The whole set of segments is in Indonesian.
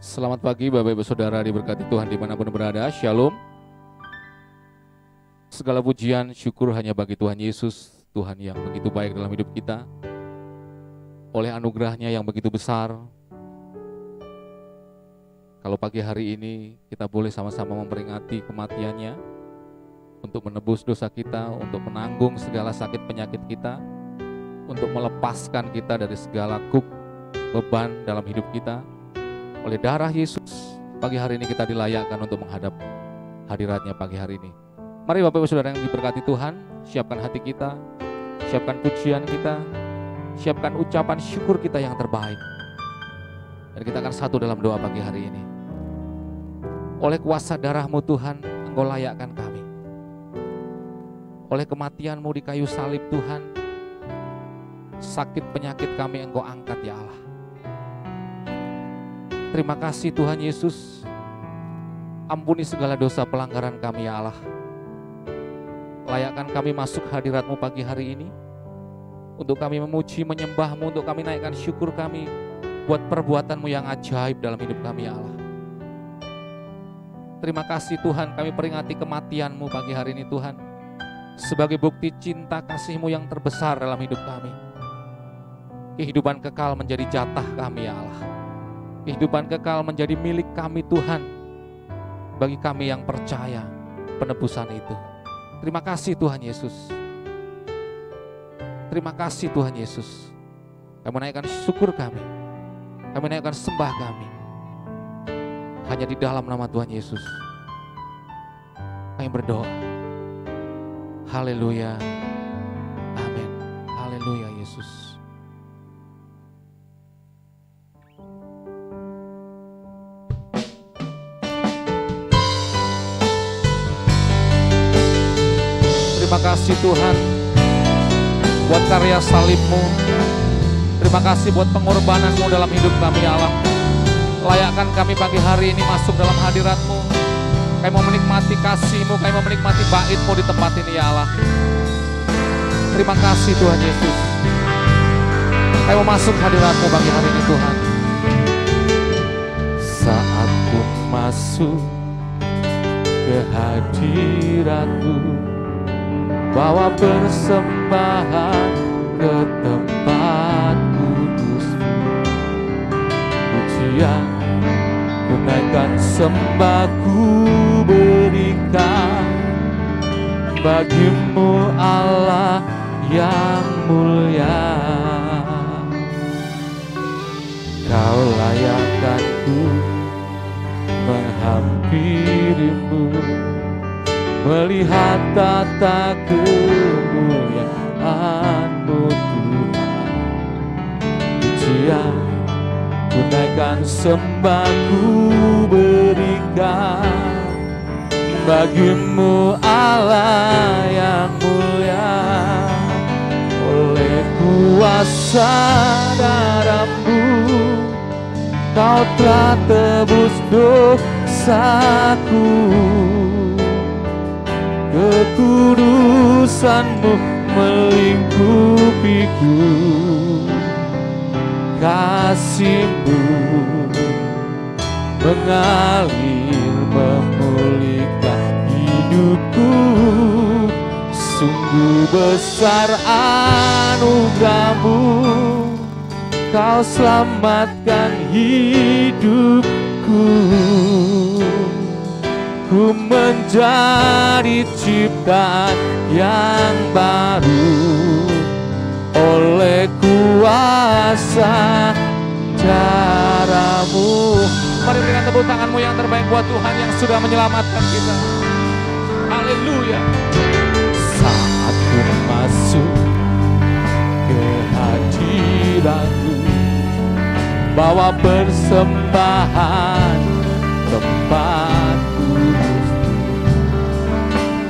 Selamat pagi Bapak Ibu Saudara, diberkati Tuhan dimanapun berada. Shalom. Segala pujian syukur hanya bagi Tuhan Yesus, Tuhan yang begitu baik dalam hidup kita. Oleh anugerahnya yang begitu besar, kalau pagi hari ini kita boleh sama-sama memperingati kematiannya, untuk menebus dosa kita, untuk menanggung segala sakit penyakit kita, untuk melepaskan kita dari segala beban dalam hidup kita. Oleh darah Yesus, pagi hari ini kita dilayakkan untuk menghadap hadiratnya pagi hari ini. Mari Bapak Ibu Saudara yang diberkati Tuhan, siapkan hati kita, siapkan pujian kita, siapkan ucapan syukur kita yang terbaik. Dan kita akan satu dalam doa pagi hari ini. Oleh kuasa darah-Mu Tuhan, Engkau layakkan kami. Oleh kematian-Mu di kayu salib Tuhan, sakit penyakit kami Engkau angkat ya Allah. Terima kasih Tuhan Yesus, ampuni segala dosa pelanggaran kami ya Allah. Layakkan kami masuk hadirat-Mu pagi hari ini, untuk kami memuji, menyembah-Mu, untuk kami naikkan syukur kami buat perbuatan-Mu yang ajaib dalam hidup kami ya Allah. Terima kasih Tuhan, kami peringati kematian-Mu pagi hari ini Tuhan, sebagai bukti cinta kasih-Mu yang terbesar dalam hidup kami. Kehidupan kekal menjadi jatah kami ya Allah. Kehidupan kekal menjadi milik kami Tuhan, bagi kami yang percaya penebusan itu. Terima kasih Tuhan Yesus. Terima kasih Tuhan Yesus. Kami menaikkan syukur kami menaikkan sembah kami hanya di dalam nama Tuhan Yesus. Kami berdoa. Haleluya. Amin. Haleluya Yesus. Terima kasih Tuhan buat karya salib-Mu. Terima kasih buat pengorbanan-Mu dalam hidup kami ya Allah. Layakkan kami pagi hari ini masuk dalam hadirat-Mu. Kami mau menikmati kasih-Mu, kami mau menikmati bait-Mu di tempat ini ya Allah. Terima kasih Tuhan Yesus. Kami mau masuk hadirat-Mu pagi hari ini Tuhan. Saat ku masuk ke hadirat-Mu, bawa persembahan ke tempat kudus-Mu. Pujian ku naikkan, sembah ku berikan bagi-Mu Allah yang mulia. Kau layakkan ku menghampiri-Mu, melihat tata kemuliaan-Mu Tuhan. Pujian ku naikkan, sembah ku berikan bagi-Mu Allah yang mulia. Oleh kuasa darah-Mu, Kau telah tebus dosaku. Kekudusan-Mu melingkupiku, kasih-Mu mengalir memulihkan hidupku. Sungguh besar anugerah-Mu, Kau selamatkan hidupku. Ku menjadi ciptaan yang baru oleh kuasa darah-Mu. Mari berikan tepuk tangan-Mu yang terbaik buat Tuhan yang sudah menyelamatkan kita. Haleluya. Saat ku masuk ke hadirat-Mu, bawa persembahan tempat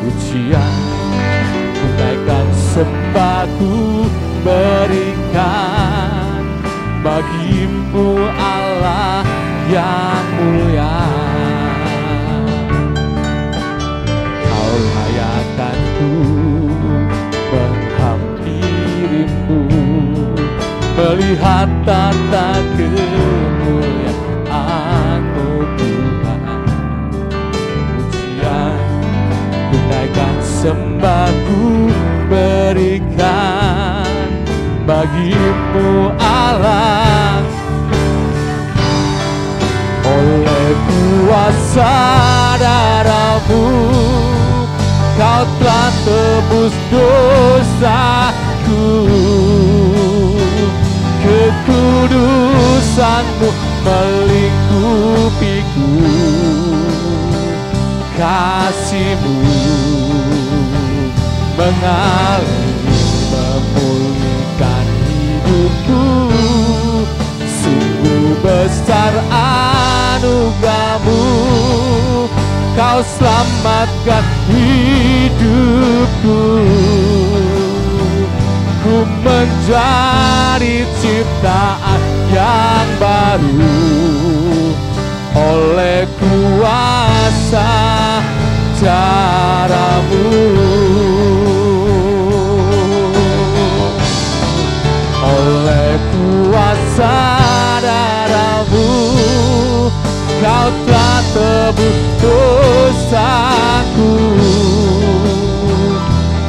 pujian, ku naikkan, sembah ku berikan bagi-Mu Allah yang mulia. Kau layakkan ku menghampiri-Mu, melihat tata kemuliaan kuasa darah-Mu, Kau telah tebus dosaku. Kekudusan-Mu melingkupiku, kasih-Mu mengalir memulihkan hidupku. Sungguh besar anugerah-Mu, Kau selamatkan hidupku. Ku menjadi ciptaan yang baru oleh kuasa darah-Mu. Oleh kuasa darah-Mu, Kau telah tebus dosaku.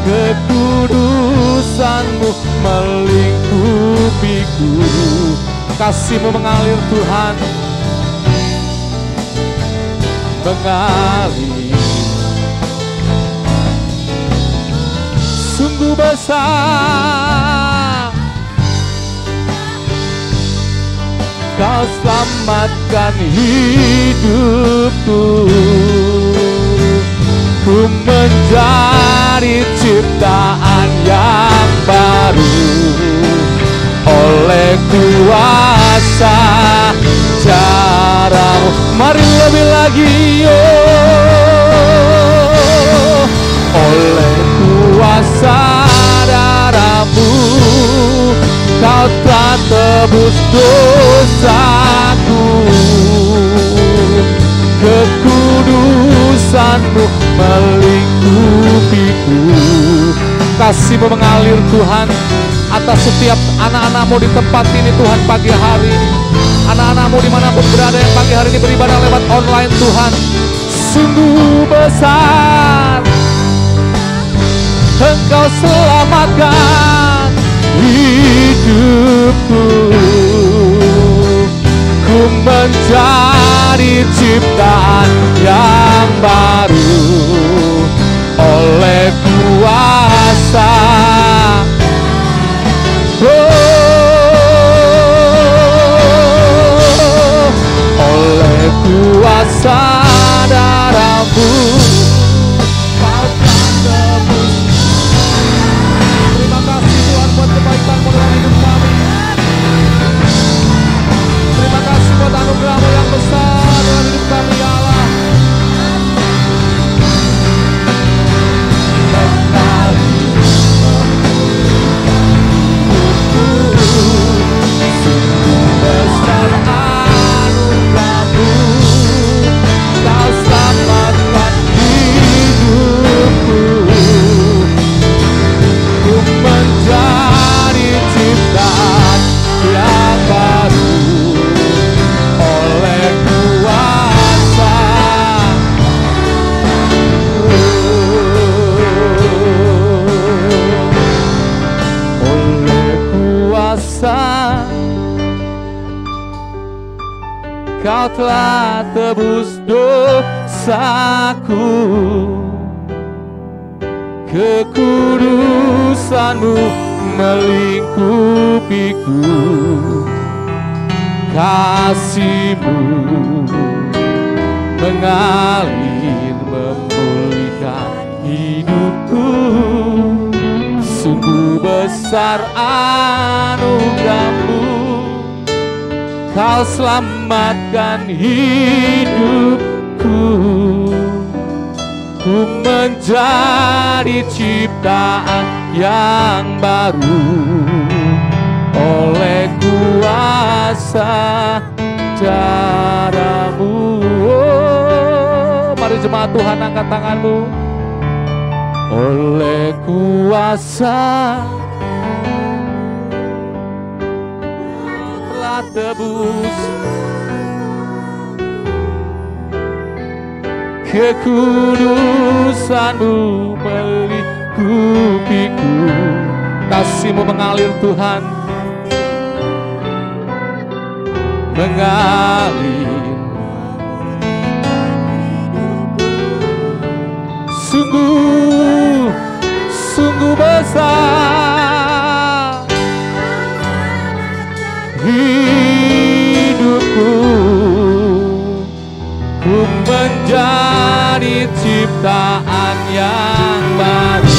Kekudusan-Mu melingkupiku, kasih-Mu mengalir Tuhan, mengalir. Sungguh besar, Kau selamatkan hidupku. Ku menjadi ciptaan yang baru oleh kuasa darah-Mu. Mari lebih lagi, oleh kuasa darah-Mu, Kau telah tebus dosaku. Kekudusan-Mu melingkupiku, kasih-Mu mengalir Tuhan atas setiap anak-anak-Mu di tempat ini Tuhan pagi hari ini. Anak-anak-Mu dimanapun berada yang pagi hari ini beribadah lewat online Tuhan. Sungguh besar, Engkau selamatkan hidupku. Ku menjadi ciptaan yang baru oleh kuasa oleh kuasa darah-Mu, Kau telah tebus. Terima kasih Tuhan buat kebaikan-Mu dalam hidup kami. Terima kasih buat anugerah-Mu yang besar dalam hidup kami ya Allah. Sungguh besar anugerah-Mu, Kau selamatkan hidupku. Ku menjadi ciptaan yang baru oleh kuasa Kau telah tebus dosaku. Kekudusan-Mu melingkupiku, kasih-Mu mengalir memulihkan hidupku. Sungguh besar anugerah-Mu, Kau selamatkan hidupku. Ku menjadi ciptaan yang baru oleh kuasa darah-Mu. Oh, mari jemaat Tuhan angkat tanganmu. Oleh kuasa telah tebus, kekudusan-Mu melingkupiku. Kasih-Mu mengalir Tuhan, mengalir kuasa hidupku, ku menjadi ciptaan yang baru.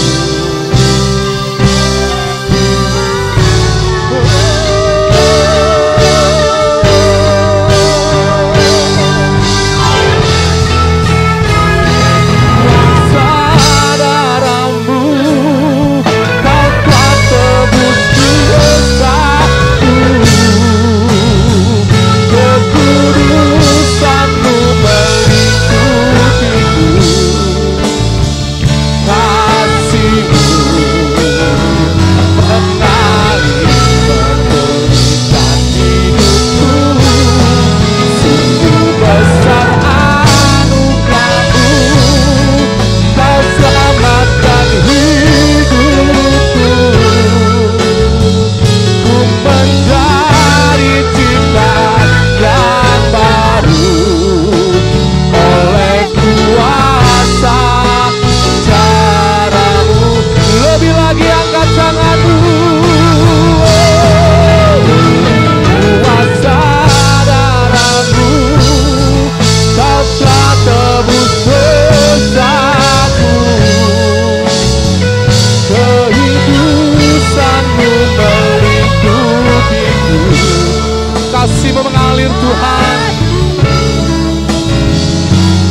Kasih-Mu mengalir Tuhan,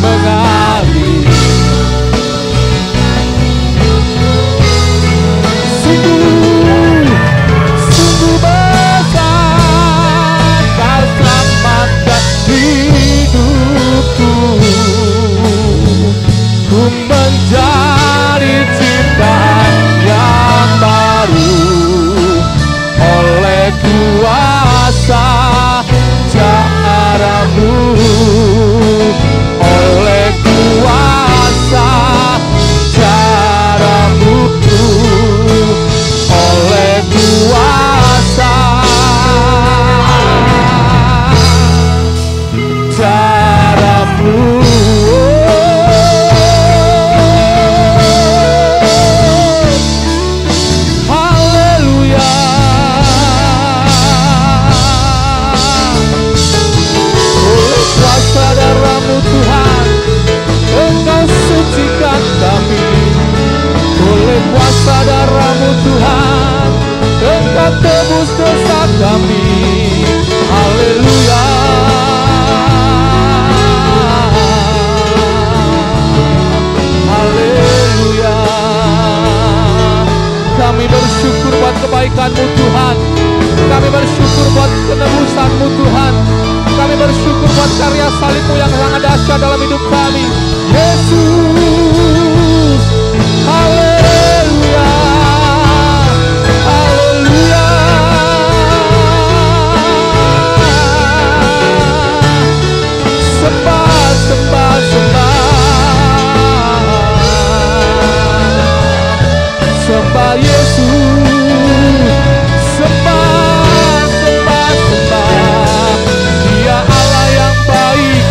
mengalir. Sungguh besar Kau selamatkan hidupku, ku menjadi ciptaan yang baru oleh kuasa caramu, oleh kuasa caramu, oleh kuasa caramu. Tuhan, Engkau sucikan kami. Oleh kuasa darah-Mu Tuhan, Engkau tebus dosa kami. Haleluya, haleluya. Kami bersyukur buat kebaikan-Mu Tuhan. Kami bersyukur buat penebusan-Mu Tuhan. Kami bersyukur buat karya salib-Mu yang sangat dahsyat dalam hidup kami. Yesus, haleluya, haleluya. Sembah, sembah, sembah, sembah Yesus, sembah, sembah, sembah. Dia Allah yang baik,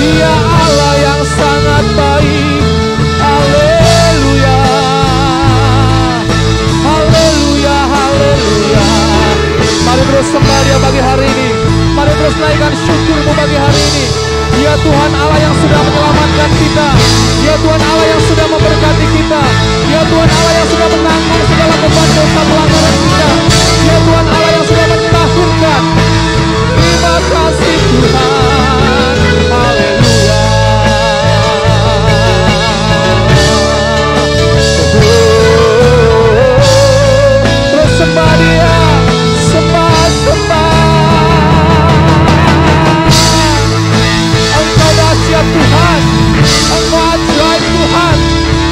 Dia Allah yang sangat baik. Haleluya, haleluya, haleluya. Mari terus sembah Dia pagi hari ini. Mari terus naikkan syukur-Mu pagi hari ini. Dia Tuhan Allah yang sudah menyelamatkan kita. Dia Tuhan Allah yang sudah memberkati kita. Dia Tuhan Allah yang sudah menanggung segala beban dosa pelanggaran kita. Dia Tuhan Allah yang sudah mentahunkan. Terima kasih Tuhan. Haleluya. Terus sembah Dia, sembah, sembah. Engkau dahsyat Tuhan, Engkau ajaib Tuhan,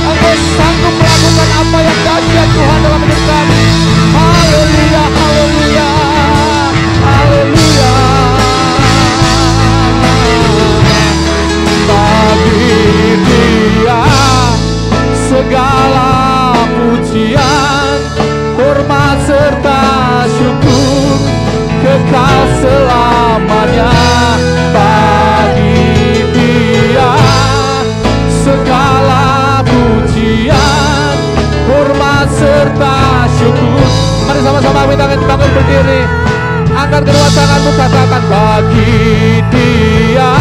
Engkau sanggup melakukan apa yang dahsyat Tuhan dalam hidup kami. Katakan bagi Dia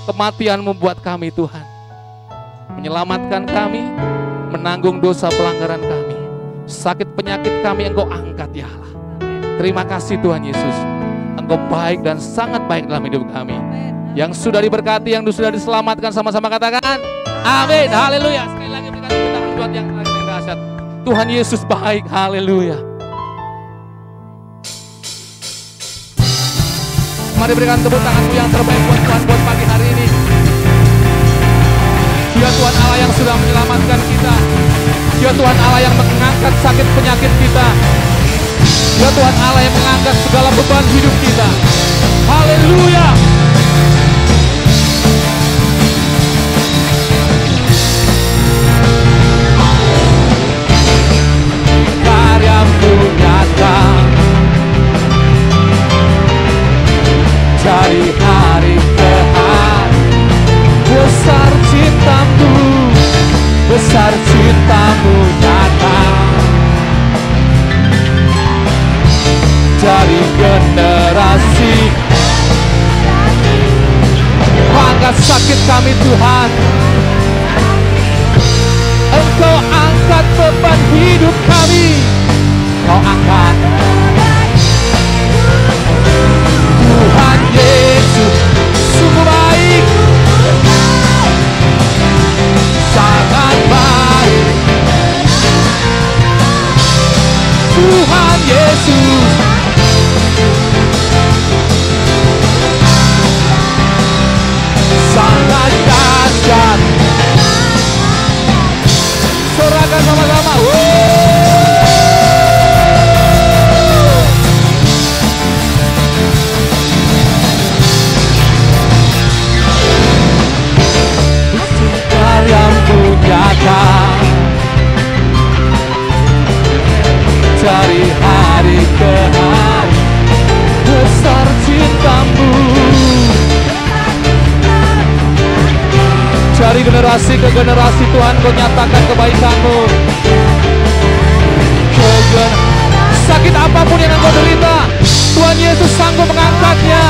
kematian membuat kami Tuhan, menyelamatkan kami, menanggung dosa pelanggaran kami, sakit penyakit kami Engkau angkat ya Allah. Terima kasih Tuhan Yesus, Engkau baik dan sangat baik dalam hidup kami. Yang sudah diberkati, yang sudah diselamatkan, sama-sama katakan amin, haleluya. Sekali lagi berikan tepuk tangan buat yang dahsyat. Tuhan Yesus baik, haleluya. Mari berikan tepuk tanganmu yang terbaik buat Tuhan buat pagi hari ini. Dia Tuhan Allah yang sudah menyelamatkan kita. Dia Tuhan Allah yang mengangkat sakit penyakit kita. Dia Tuhan Allah yang mengangkat segala beban hidup kita. Haleluya. Karyamu nyata dari hari ke hari, besar cintamu, besar cintamu nyata. Dari generasi, angkat sakit kami Tuhan, Engkau angkat beban hidup kami, Kau angkat. Tuhan Yesus sungguh baik, sangat baik. Tuhan Yesus sangat dahsyat. Sorakan sama-sama. Karyamu nyata dari hari ke hari, besar cintamu. Dari generasi ke generasi Tuhan Kau nyatakan kebaikan-Mu. Sakit apapun yang Engkau derita, Tuhan Yesus sanggup mengangkatnya.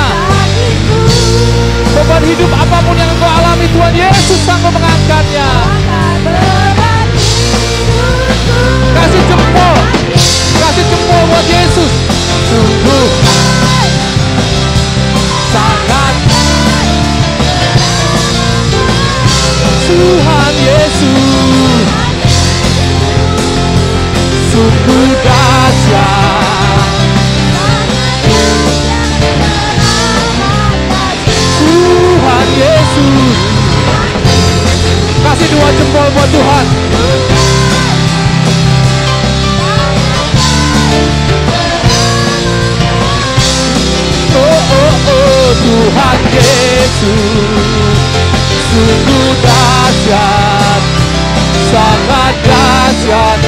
Beban hidup apapun yang Engkau alami, Tuhan Yesus sanggup mengangkatnya. Kasih jempol buat Yesus. Sungguh sangat Tuhan Yesus, sungguh dahsyat. Tuhan Yesus, kasih 2 jempol buat Tuhan. Oh Tuhan Yesus, sungguh dahsyat, sangat dahsyat.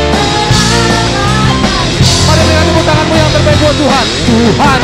Mari berikan tepuk tanganmu yang terbaik buat Tuhan. Tuhan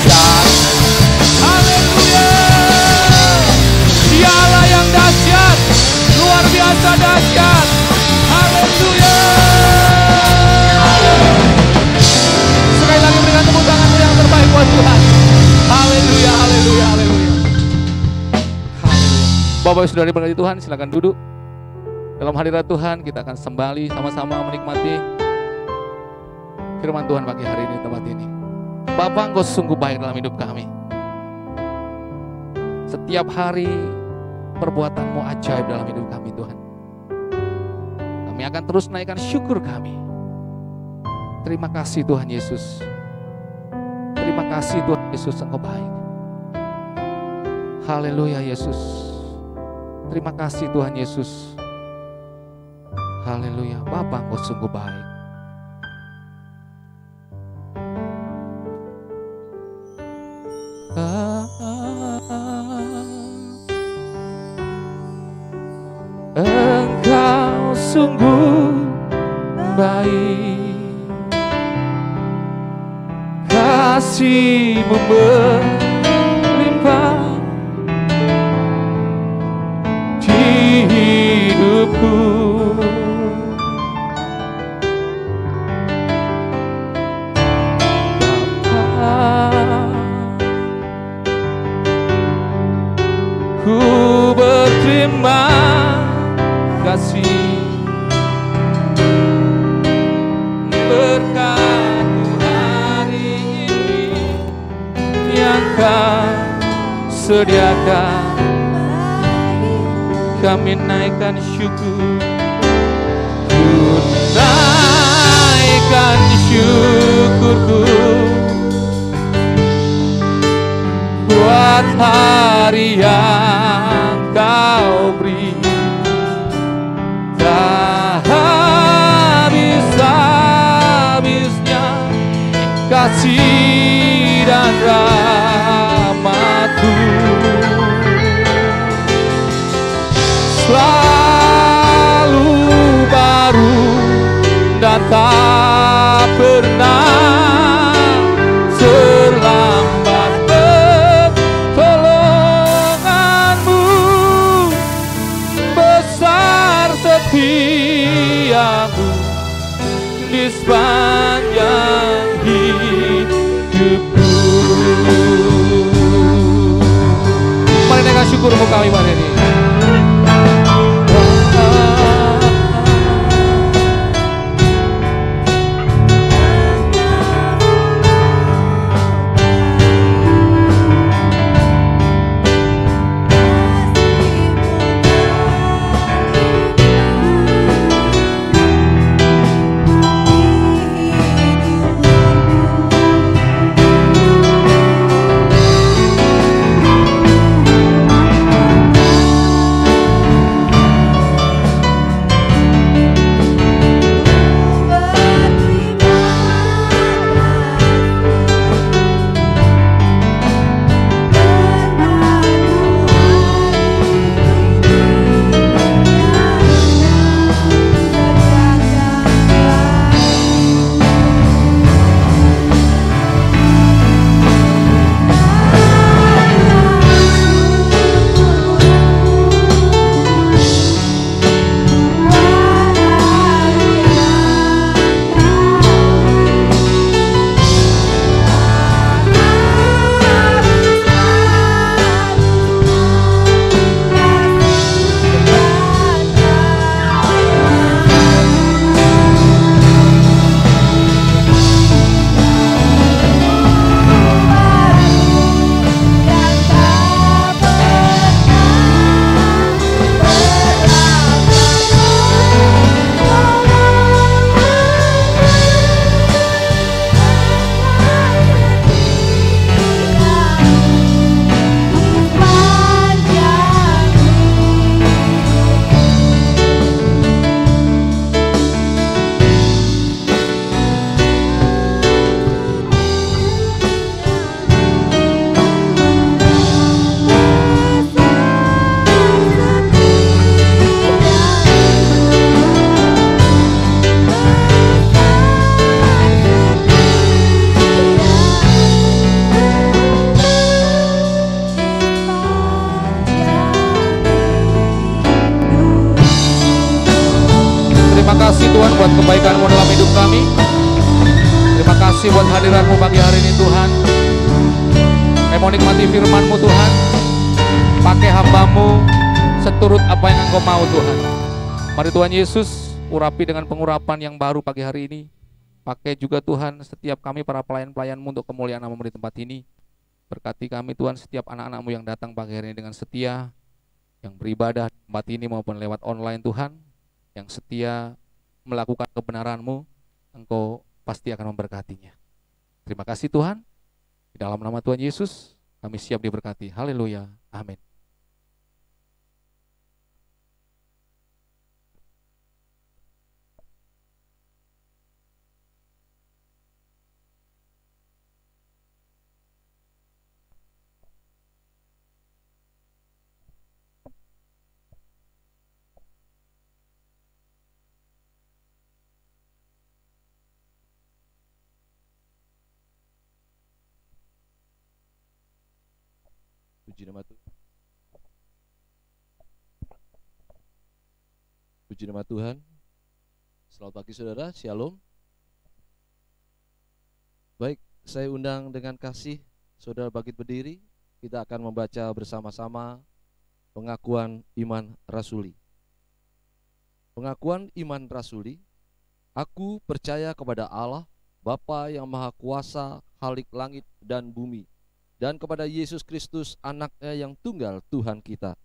dahsyat. Haleluya. Dialah yang dahsyat, luar biasa dahsyat. Haleluya. Sekali lagi berikan tepuk tanganmu yang terbaik buat Tuhan. Haleluya, haleluya, haleluya. Bapak Saudara berkati Tuhan, silakan duduk. Dalam hadirat Tuhan kita akan kembali sama-sama menikmati firman Tuhan pagi hari ini, tempat ini. Bapa, Engkau sungguh baik dalam hidup kami. Setiap hari perbuatan-Mu ajaib dalam hidup kami, Tuhan. Kami akan terus naikkan syukur kami. Terima kasih Tuhan Yesus. Terima kasih Tuhan Yesus, Engkau baik. Haleluya Yesus. Terima kasih Tuhan Yesus. Haleluya. Bapa, Engkau sungguh baik. Engkau sungguh baik, kasih-Mu melimpah di hidupku. Bapa, ku berterima kasih berkat hari ini yang Kau sediakan. Kami naikkan syukur, ku naikkan syukurku buat hari yang Kau beri. Tak habis-habisnya kasih dan rahmat-Mu, selalu baru dan tak pernah terlambat. Pertolongan-Mu besar, setia-Mu di sepanjang hidupku. Mari naikkan syukur-Mu kami hari ini. kasih buat hadirat-Mu pagi hari ini Tuhan. Kami mau nikmati firman-Mu Tuhan. Pakai hamba-Mu seturut apa yang Engkau mau Tuhan. Mari Tuhan Yesus, urapi dengan pengurapan yang baru pagi hari ini. Pakai juga Tuhan setiap kami para pelayan-pelayan-Mu untuk kemuliaan nama-Mu di tempat ini. Berkati kami Tuhan, setiap anak-anak-Mu yang datang pagi hari ini dengan setia, yang beribadah di tempat ini maupun lewat online Tuhan, yang setia melakukan kebenaran-Mu, Engkau pasti akan memberkatinya. Terima kasih Tuhan. Di dalam nama Tuhan Yesus, kami siap diberkati. Haleluya. Amin. Puji nama Tuhan. Puji nama Tuhan. Selamat pagi saudara, shalom. Baik, saya undang dengan kasih saudara bangkit berdiri. Kita akan membaca bersama-sama pengakuan iman rasuli. Pengakuan iman rasuli. Aku percaya kepada Allah, Bapa yang Maha Kuasa, Khalik langit dan bumi, dan kepada Yesus Kristus, anaknya yang tunggal Tuhan kita,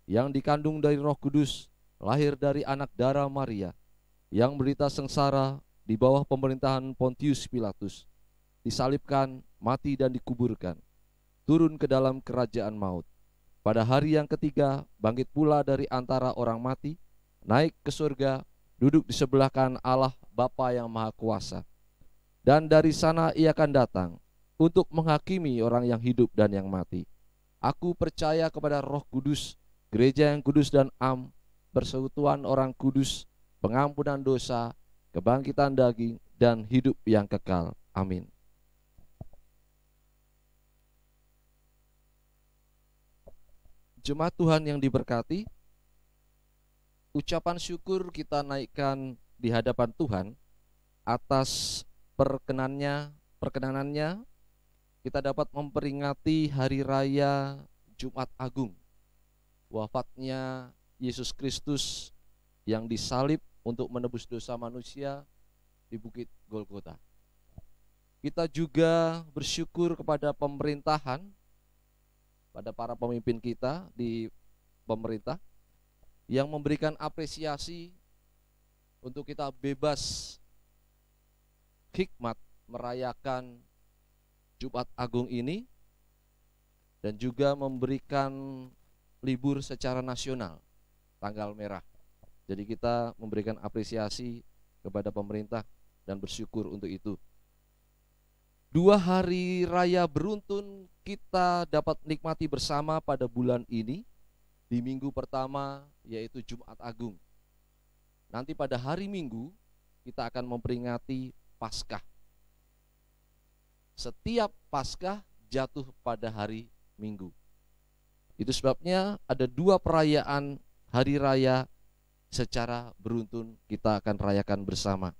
yang dikandung dari Roh Kudus, lahir dari anak darah Maria, yang menderita sengsara di bawah pemerintahan Pontius Pilatus, disalibkan, mati dan dikuburkan, turun ke dalam kerajaan maut. Pada hari yang ketiga, bangkit pula dari antara orang mati, naik ke surga, duduk di sebelah kanan Allah Bapa yang Maha Kuasa. Dan dari sana ia akan datang untuk menghakimi orang yang hidup dan yang mati. Aku percaya kepada Roh Kudus, gereja yang kudus dan persekutuan orang kudus, pengampunan dosa, kebangkitan daging, dan hidup yang kekal. Amin. Jemaat Tuhan yang diberkati, ucapan syukur kita naikkan di hadapan Tuhan atas perkenanannya kita dapat memperingati hari raya Jumat Agung, wafatnya Yesus Kristus yang disalib untuk menebus dosa manusia di Bukit Golgota. Kita juga bersyukur kepada pemerintahan, pada para pemimpin kita di pemerintah yang memberikan apresiasi untuk kita bebas hikmat merayakan Jumat Agung ini, dan juga memberikan libur secara nasional tanggal merah. Jadi kita memberikan apresiasi kepada pemerintah dan bersyukur untuk itu. 2 hari raya beruntun kita dapat nikmati bersama pada bulan ini, di minggu pertama yaitu Jumat Agung. Nanti pada hari Minggu kita akan memperingati Paskah. Setiap Paskah jatuh pada hari Minggu. Itu sebabnya ada 2 perayaan hari raya secara beruntun kita akan rayakan bersama.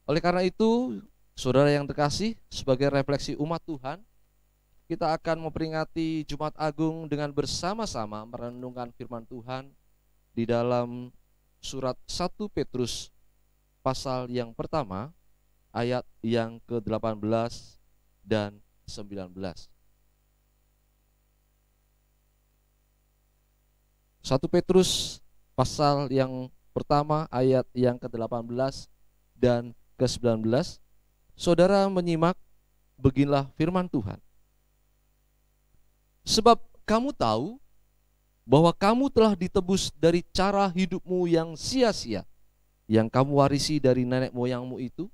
Oleh karena itu, saudara yang terkasih, sebagai refleksi umat Tuhan, kita akan memperingati Jumat Agung dengan bersama-sama merenungkan firman Tuhan di dalam surat 1 Petrus pasal yang pertama, ayat yang ke-18 dan 19. 1 Petrus pasal yang pertama ayat yang ke-18 dan ke-19. Saudara menyimak, beginilah firman Tuhan. Sebab kamu tahu bahwa kamu telah ditebus dari cara hidupmu yang sia-sia, yang kamu warisi dari nenek moyangmu itu,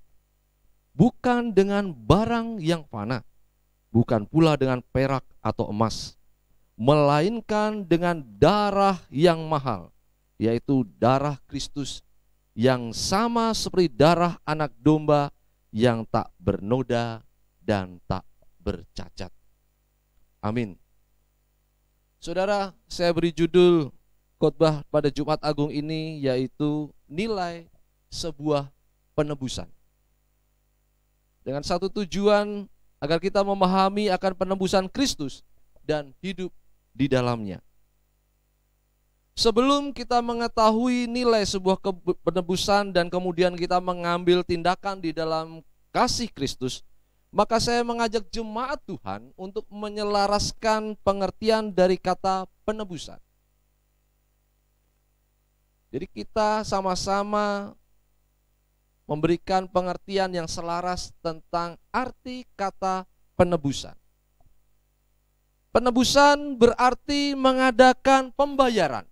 bukan dengan barang yang fana, bukan pula dengan perak atau emas, melainkan dengan darah yang mahal, yaitu darah Kristus, yang sama seperti darah anak domba yang tak bernoda dan tak bercacat. Amin. Saudara, saya beri judul khotbah pada Jumat Agung ini yaitu nilai sebuah penebusan. dengan satu tujuan agar kita memahami akan penebusan Kristus dan hidup di dalamnya. Sebelum kita mengetahui nilai sebuah penebusan dan kemudian kita mengambil tindakan di dalam kasih Kristus, maka saya mengajak jemaat Tuhan untuk menyelaraskan pengertian dari kata penebusan. Jadi kita sama-sama memberikan pengertian yang selaras tentang arti kata penebusan. Penebusan berarti mengadakan pembayaran.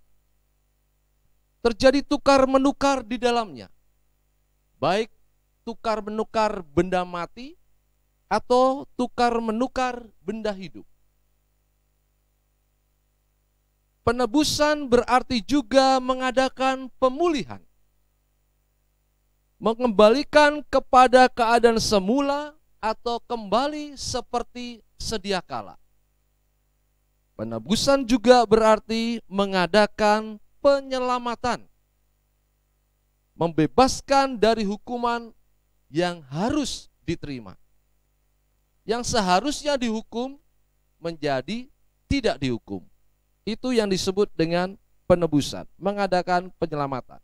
Terjadi tukar-menukar di dalamnya. Baik tukar-menukar benda mati atau tukar-menukar benda hidup. Penebusan berarti juga mengadakan pemulihan. Mengembalikan kepada keadaan semula atau kembali seperti sedia kala. Penebusan juga berarti mengadakan penyelamatan, membebaskan dari hukuman yang harus diterima, yang seharusnya dihukum menjadi tidak dihukum. Itu yang disebut dengan penebusan, mengadakan penyelamatan.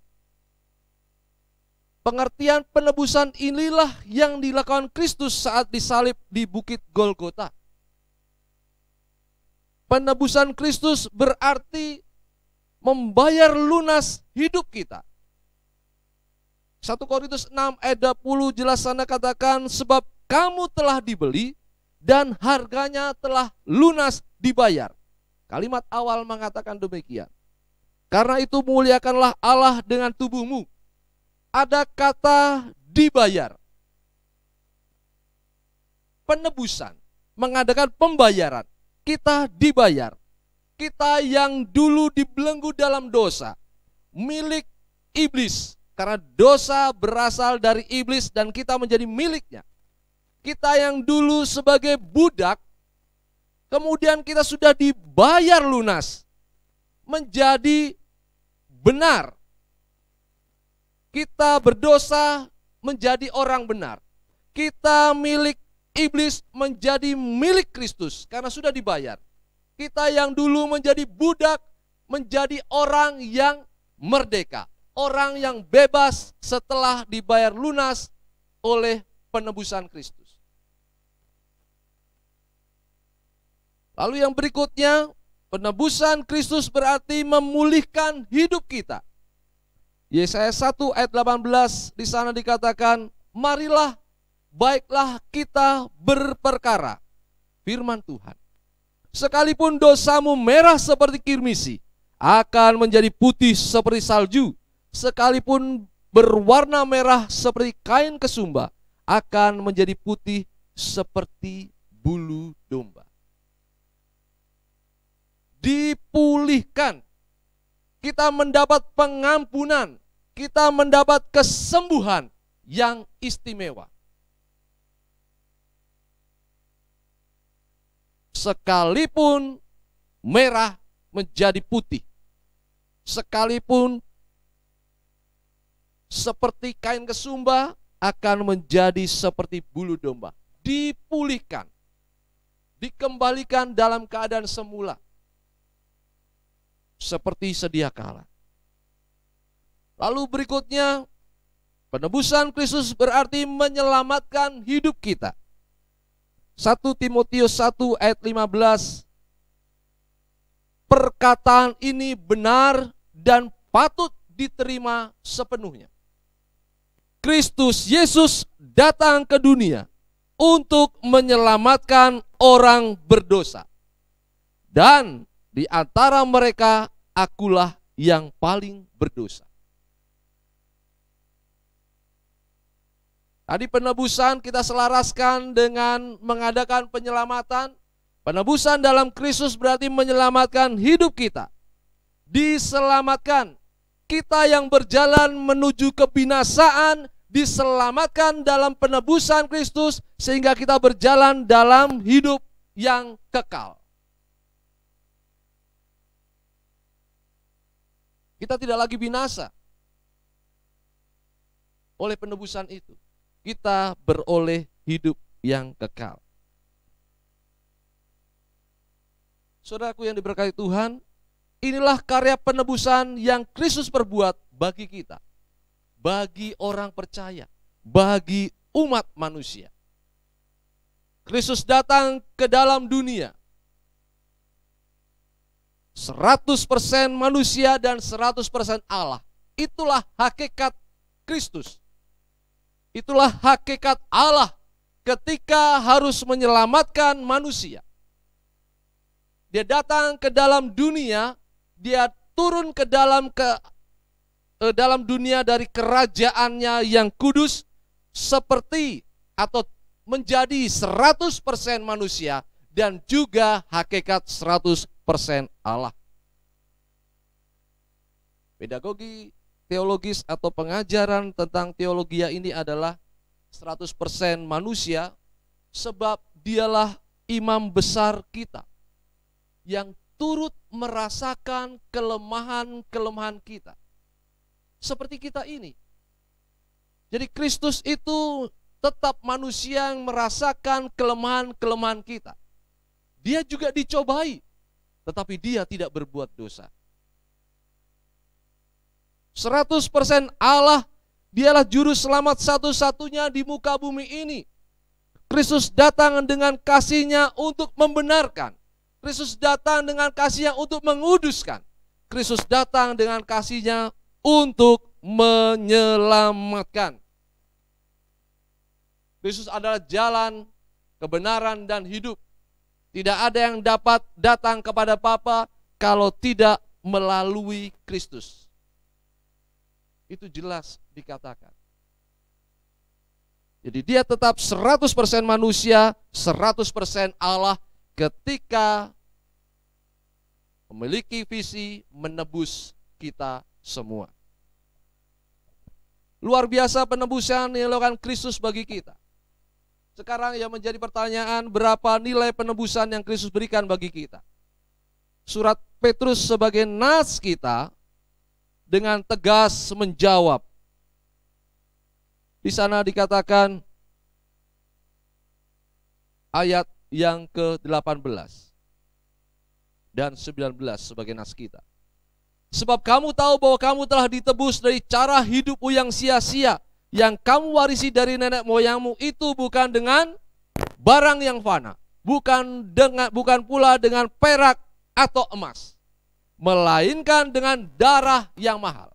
Pengertian penebusan inilah yang dilakukan Kristus saat disalib di Bukit Golgota. Penebusan Kristus berarti membayar lunas hidup kita. 1 Korintus 6 ayat 20 jelas sana katakan, sebab kamu telah dibeli dan harganya telah lunas dibayar. Kalimat awal mengatakan demikian. Karena itu muliakanlah Allah dengan tubuhmu. Ada kata dibayar. Penebusan, mengadakan pembayaran. Kita dibayar. Kita yang dulu dibelenggu dalam dosa, milik iblis, karena dosa berasal dari iblis dan kita menjadi miliknya. Kita yang dulu sebagai budak, kemudian kita sudah dibayar lunas, menjadi benar. Kita berdosa menjadi orang benar. Kita milik iblis menjadi milik Kristus karena sudah dibayar. Kita yang dulu menjadi budak, menjadi orang yang merdeka. Orang yang bebas setelah dibayar lunas oleh penebusan Kristus. Lalu yang berikutnya, penebusan Kristus berarti memulihkan hidup kita. Yesaya 1 ayat 18 di sana dikatakan, marilah, baiklah kita berperkara. Firman Tuhan. Sekalipun dosamu merah seperti kirmisi, akan menjadi putih seperti salju. Sekalipun berwarna merah seperti kain kesumba, akan menjadi putih seperti bulu domba. Dipulihkan. Kita mendapat pengampunan. Kita mendapat kesembuhan yang istimewa. Sekalipun merah menjadi putih, sekalipun seperti kain kesumba akan menjadi seperti bulu domba. Dipulihkan, dikembalikan dalam keadaan semula, seperti sedia kala. Lalu berikutnya, penebusan Kristus berarti menyelamatkan hidup kita. 1 Timotius 1 ayat 15, perkataan ini benar dan patut diterima sepenuhnya. Kristus Yesus datang ke dunia untuk menyelamatkan orang berdosa. Dan di antara mereka akulah yang paling berdosa. Tadi penebusan kita selaraskan dengan mengadakan penyelamatan. Penebusan dalam Kristus berarti menyelamatkan hidup kita. Diselamatkan. Kita yang berjalan menuju kebinasaan diselamatkan dalam penebusan Kristus sehingga kita berjalan dalam hidup yang kekal. Kita tidak lagi binasa oleh penebusan itu. Kita beroleh hidup yang kekal. Saudaraku yang diberkati Tuhan, inilah karya penebusan yang Kristus perbuat bagi kita, bagi orang percaya, bagi umat manusia. Kristus datang ke dalam dunia 100% manusia dan 100% Allah. Itulah hakikat Kristus. Itulah hakikat Allah ketika harus menyelamatkan manusia. Dia datang ke dalam dunia, dia turun ke dalam dunia dari kerajaannya yang kudus, seperti atau menjadi 100% manusia dan juga hakikat 100% Allah. Pedagogi teologis atau pengajaran tentang teologia ini adalah 100% manusia, sebab dialah imam besar kita yang turut merasakan kelemahan-kelemahan kita. Seperti kita ini. Jadi Kristus itu tetap manusia yang merasakan kelemahan-kelemahan kita. Dia juga dicobai, tetapi dia tidak berbuat dosa. 100% Allah, dialah juru selamat satu-satunya di muka bumi ini. Kristus datang dengan kasih-Nya untuk membenarkan. Kristus datang dengan kasih-Nya untuk menguduskan. Kristus datang dengan kasih-Nya untuk menyelamatkan. Kristus adalah jalan, kebenaran, dan hidup. Tidak ada yang dapat datang kepada Bapa kalau tidak melalui Kristus. Itu jelas dikatakan. Jadi dia tetap 100% manusia, 100% Allah ketika memiliki visi menebus kita semua. Luar biasa penebusan yang dilakukan Kristus bagi kita. Sekarang yang menjadi pertanyaan, berapa nilai penebusan yang Kristus berikan bagi kita? Surat Petrus sebagai nas kita dengan tegas menjawab. Di sana dikatakan ayat yang ke-18 dan 19 sebagai nas kita. Sebab kamu tahu bahwa kamu telah ditebus dari cara hidupmu yang sia-sia, yang kamu warisi dari nenek moyangmu, itu bukan dengan barang yang fana, bukan pula dengan perak atau emas, melainkan dengan darah yang mahal.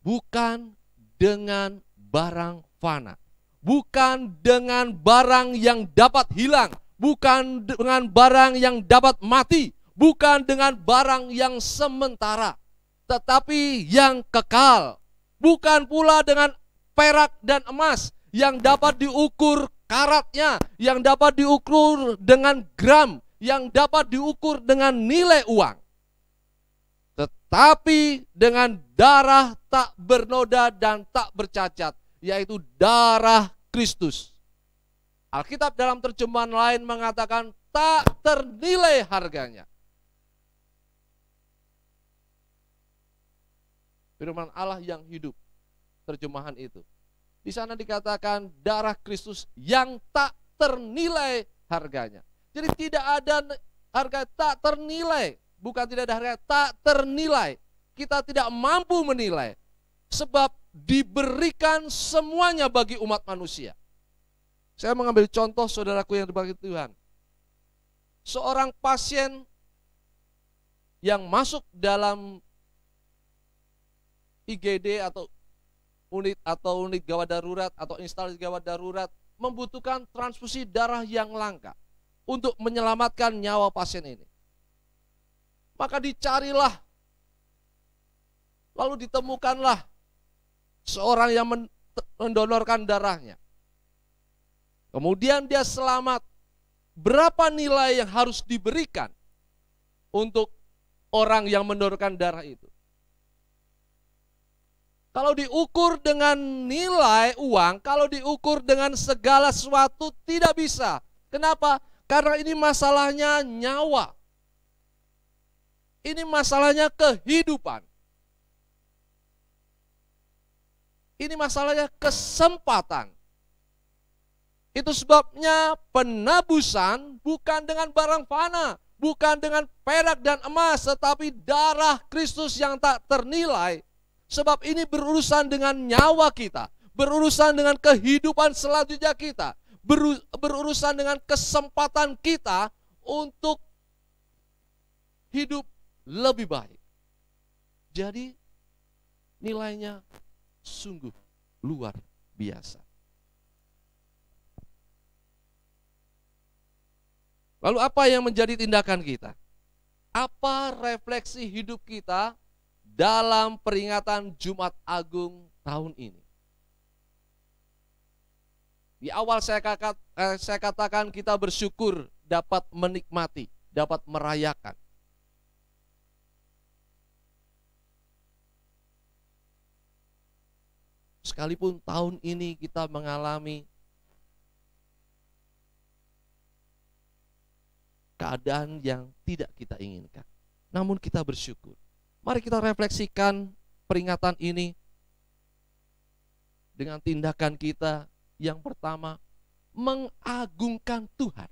Bukan dengan barang fana, bukan dengan barang yang dapat hilang, bukan dengan barang yang dapat mati, bukan dengan barang yang sementara, tetapi yang kekal. Bukan pula dengan perak dan emas yang dapat diukur karatnya, yang dapat diukur dengan gram, yang dapat diukur dengan nilai uang, tetapi dengan darah tak bernoda dan tak bercacat, yaitu darah Kristus. Alkitab dalam terjemahan lain mengatakan tak ternilai harganya. Firman Allah yang hidup, terjemahan itu. Di sana dikatakan darah Kristus yang tak ternilai harganya. Jadi tidak ada harga tak ternilai. Bukan tidak ada harga, tak ternilai. Kita tidak mampu menilai. Sebab diberikan semuanya bagi umat manusia. Saya mengambil contoh saudaraku yang diberkati Tuhan. Seorang pasien yang masuk dalam IGD atau unit gawat darurat atau instalasi gawat darurat membutuhkan transfusi darah yang langka untuk menyelamatkan nyawa pasien ini. Maka dicarilah, lalu ditemukanlah seorang yang mendonorkan darahnya. Kemudian dia selamat. Berapa nilai yang harus diberikan untuk orang yang mendonorkan darah itu? Kalau diukur dengan nilai uang, kalau diukur dengan segala sesuatu tidak bisa. Kenapa? Karena ini masalahnya nyawa. Ini masalahnya kehidupan. Ini masalahnya kesempatan. Itu sebabnya penebusan bukan dengan barang fana, bukan dengan perak dan emas, tetapi darah Kristus yang tak ternilai. Sebab ini berurusan dengan nyawa kita, berurusan dengan kehidupan selanjutnya kita, berurusan dengan kesempatan kita untuk hidup lebih baik. Jadi nilainya sungguh luar biasa. Lalu apa yang menjadi tindakan kita? Apa refleksi hidup kita dalam peringatan Jumat Agung tahun ini? Di awal saya katakan kita bersyukur dapat menikmati, dapat merayakan. Sekalipun tahun ini kita mengalami keadaan yang tidak kita inginkan, namun kita bersyukur. Mari kita refleksikan peringatan ini dengan tindakan kita. Yang pertama, mengagungkan Tuhan.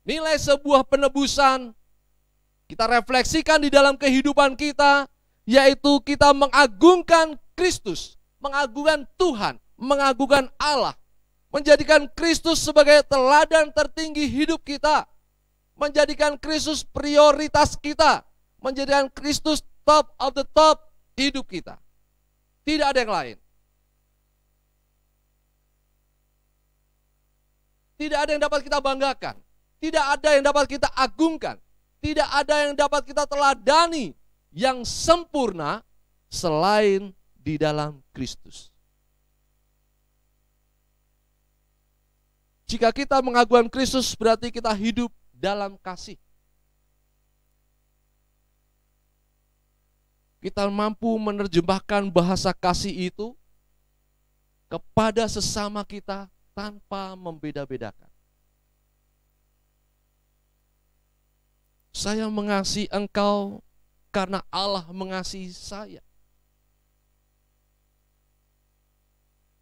Nilai sebuah penebusan kita refleksikan di dalam kehidupan kita, yaitu kita mengagungkan Kristus, mengagungkan Tuhan, mengagungkan Allah, menjadikan Kristus sebagai teladan tertinggi hidup kita, menjadikan Kristus prioritas kita, menjadikan Kristus top of the top hidup kita. Tidak ada yang lain. Tidak ada yang dapat kita banggakan, tidak ada yang dapat kita agungkan, tidak ada yang dapat kita teladani yang sempurna selain di dalam Kristus. Jika kita mengagungkan Kristus, berarti kita hidup dalam kasih. Kita mampu menerjemahkan bahasa kasih itu kepada sesama kita tanpa membeda-bedakan. Saya mengasihi engkau karena Allah mengasihi saya.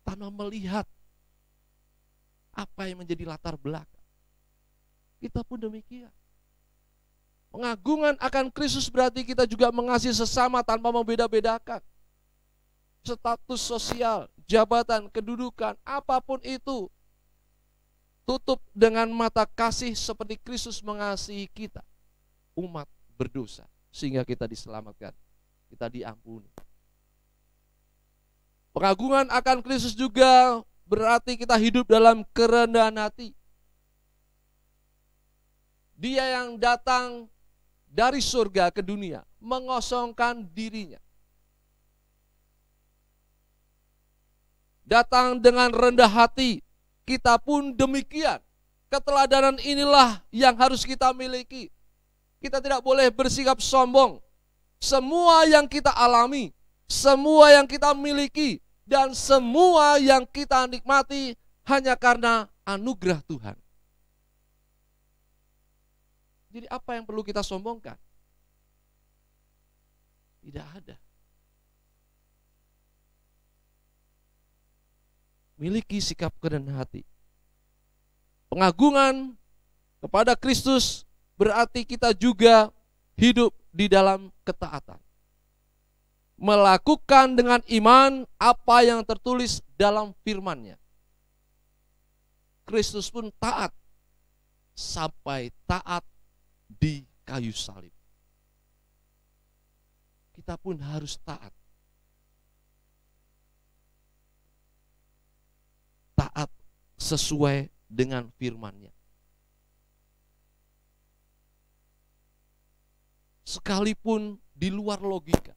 Tanpa melihat apa yang menjadi latar belakang. Kita pun demikian. Pengagungan akan Kristus berarti kita juga mengasihi sesama tanpa membeda-bedakan. Status sosial, jabatan, kedudukan, apapun itu. Tutup dengan mata kasih seperti Kristus mengasihi kita, umat berdosa, sehingga kita diselamatkan, kita diampuni. Pengagungan akan Kristus juga berarti kita hidup dalam kerendahan hati. Dia yang datang dari surga ke dunia, mengosongkan dirinya. Datang dengan rendah hati, kita pun demikian. Keteladanan inilah yang harus kita miliki. Kita tidak boleh bersikap sombong. Semua yang kita alami, semua yang kita miliki, dan semua yang kita nikmati hanya karena anugerah Tuhan. Jadi apa yang perlu kita sombongkan? Tidak ada. Miliki sikap kerendahan hati. Pengagungan kepada Kristus berarti kita juga hidup di dalam ketaatan. Melakukan dengan iman apa yang tertulis dalam firman-Nya. Kristus pun taat sampai taat di kayu salib. Kita pun harus taat. Taat sesuai dengan firman-Nya. Sekalipun di luar logika.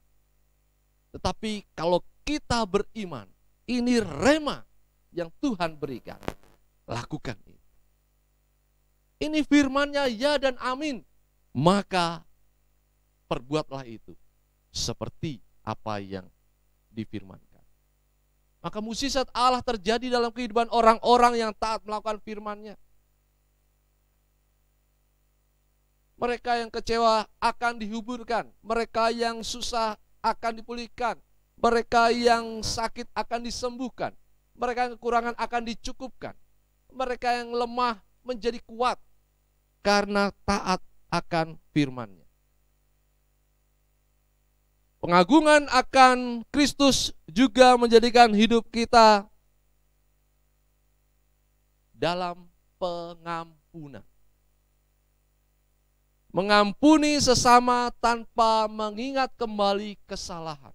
Tetapi kalau kita beriman, ini rema yang Tuhan berikan. Lakukan itu. Ini firman-Nya ya dan amin. Maka perbuatlah itu seperti apa yang difirmankan. Maka mukjizat Allah terjadi dalam kehidupan orang-orang yang taat melakukan firman-Nya. Mereka yang kecewa akan dihuburkan, mereka yang susah akan dipulihkan, Mereka yang sakit akan disembuhkan. Mereka yang kekurangan akan dicukupkan. Mereka yang lemah menjadi kuat karena taat akan firman-Nya. Pengagungan akan Kristus juga menjadikan hidup kita dalam pengampunan. Mengampuni sesama tanpa mengingat kembali kesalahan.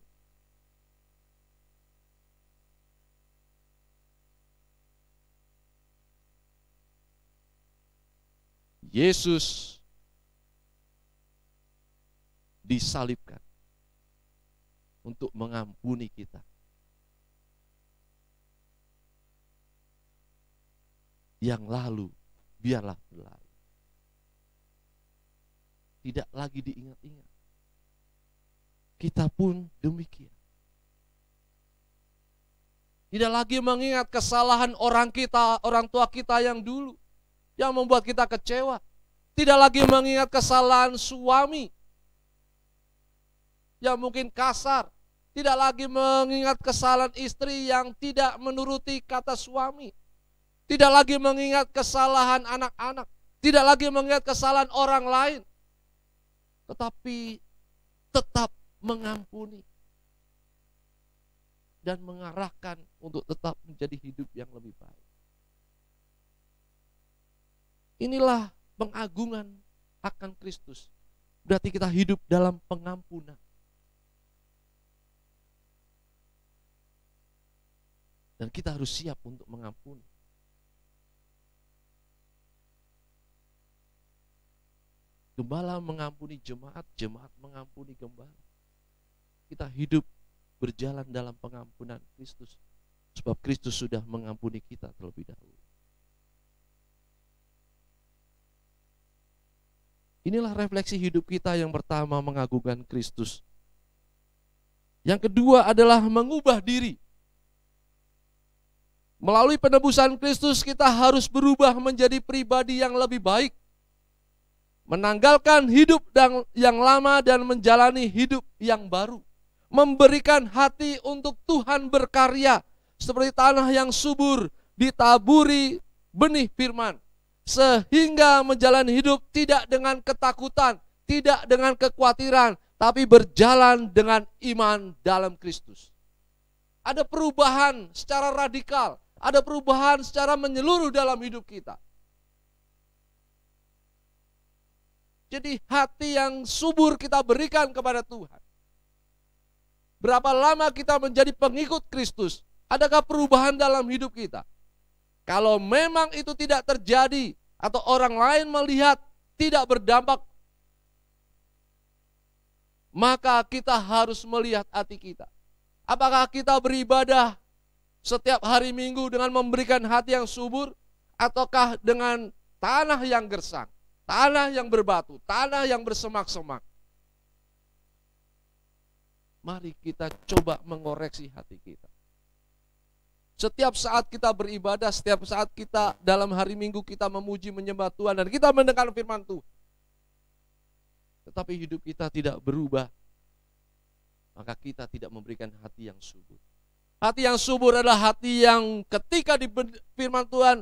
Yesus disalibkan untuk mengampuni kita. Yang lalu biarlah berlalu. Tidak lagi diingat-ingat. Kita pun demikian. Tidak lagi mengingat kesalahan orang tua kita yang dulu, yang membuat kita kecewa. Tidak lagi mengingat kesalahan suami yang mungkin kasar. Tidak lagi mengingat kesalahan istri yang tidak menuruti kata suami. Tidak lagi mengingat kesalahan anak-anak. Tidak lagi mengingat kesalahan orang lain. Tetapi tetap mengampuni. Dan mengarahkan untuk tetap menjadi hidup yang lebih baik. Inilah pengagungan akan Kristus. Berarti kita hidup dalam pengampunan. Dan kita harus siap untuk mengampuni. Gembala mengampuni jemaat, jemaat mengampuni gembala. Kita hidup berjalan dalam pengampunan Kristus. Sebab Kristus sudah mengampuni kita terlebih dahulu. Inilah refleksi hidup kita yang pertama, mengagungkan Kristus. Yang kedua adalah mengubah diri. Melalui penebusan Kristus kita harus berubah menjadi pribadi yang lebih baik. Menanggalkan hidup yang lama dan menjalani hidup yang baru. Memberikan hati untuk Tuhan berkarya. Seperti tanah yang subur ditaburi benih firman. Sehingga menjalani hidup tidak dengan ketakutan, tidak dengan kekhawatiran, tapi berjalan dengan iman dalam Kristus. Ada perubahan secara radikal, ada perubahan secara menyeluruh dalam hidup kita. Jadi hati yang subur kita berikan kepada Tuhan. Berapa lama kita menjadi pengikut Kristus? Adakah perubahan dalam hidup kita? Kalau memang itu tidak terjadi atau orang lain melihat tidak berdampak, maka kita harus melihat hati kita. Apakah kita beribadah setiap hari Minggu dengan memberikan hati yang subur, ataukah dengan tanah yang gersang, tanah yang berbatu, tanah yang bersemak-semak? Mari kita coba mengoreksi hati kita. Setiap saat kita beribadah, setiap saat kita dalam hari Minggu kita memuji menyembah Tuhan dan kita mendengar firman Tuhan, tetapi hidup kita tidak berubah, maka kita tidak memberikan hati yang subur. Hati yang subur adalah hati yang ketika di firman Tuhan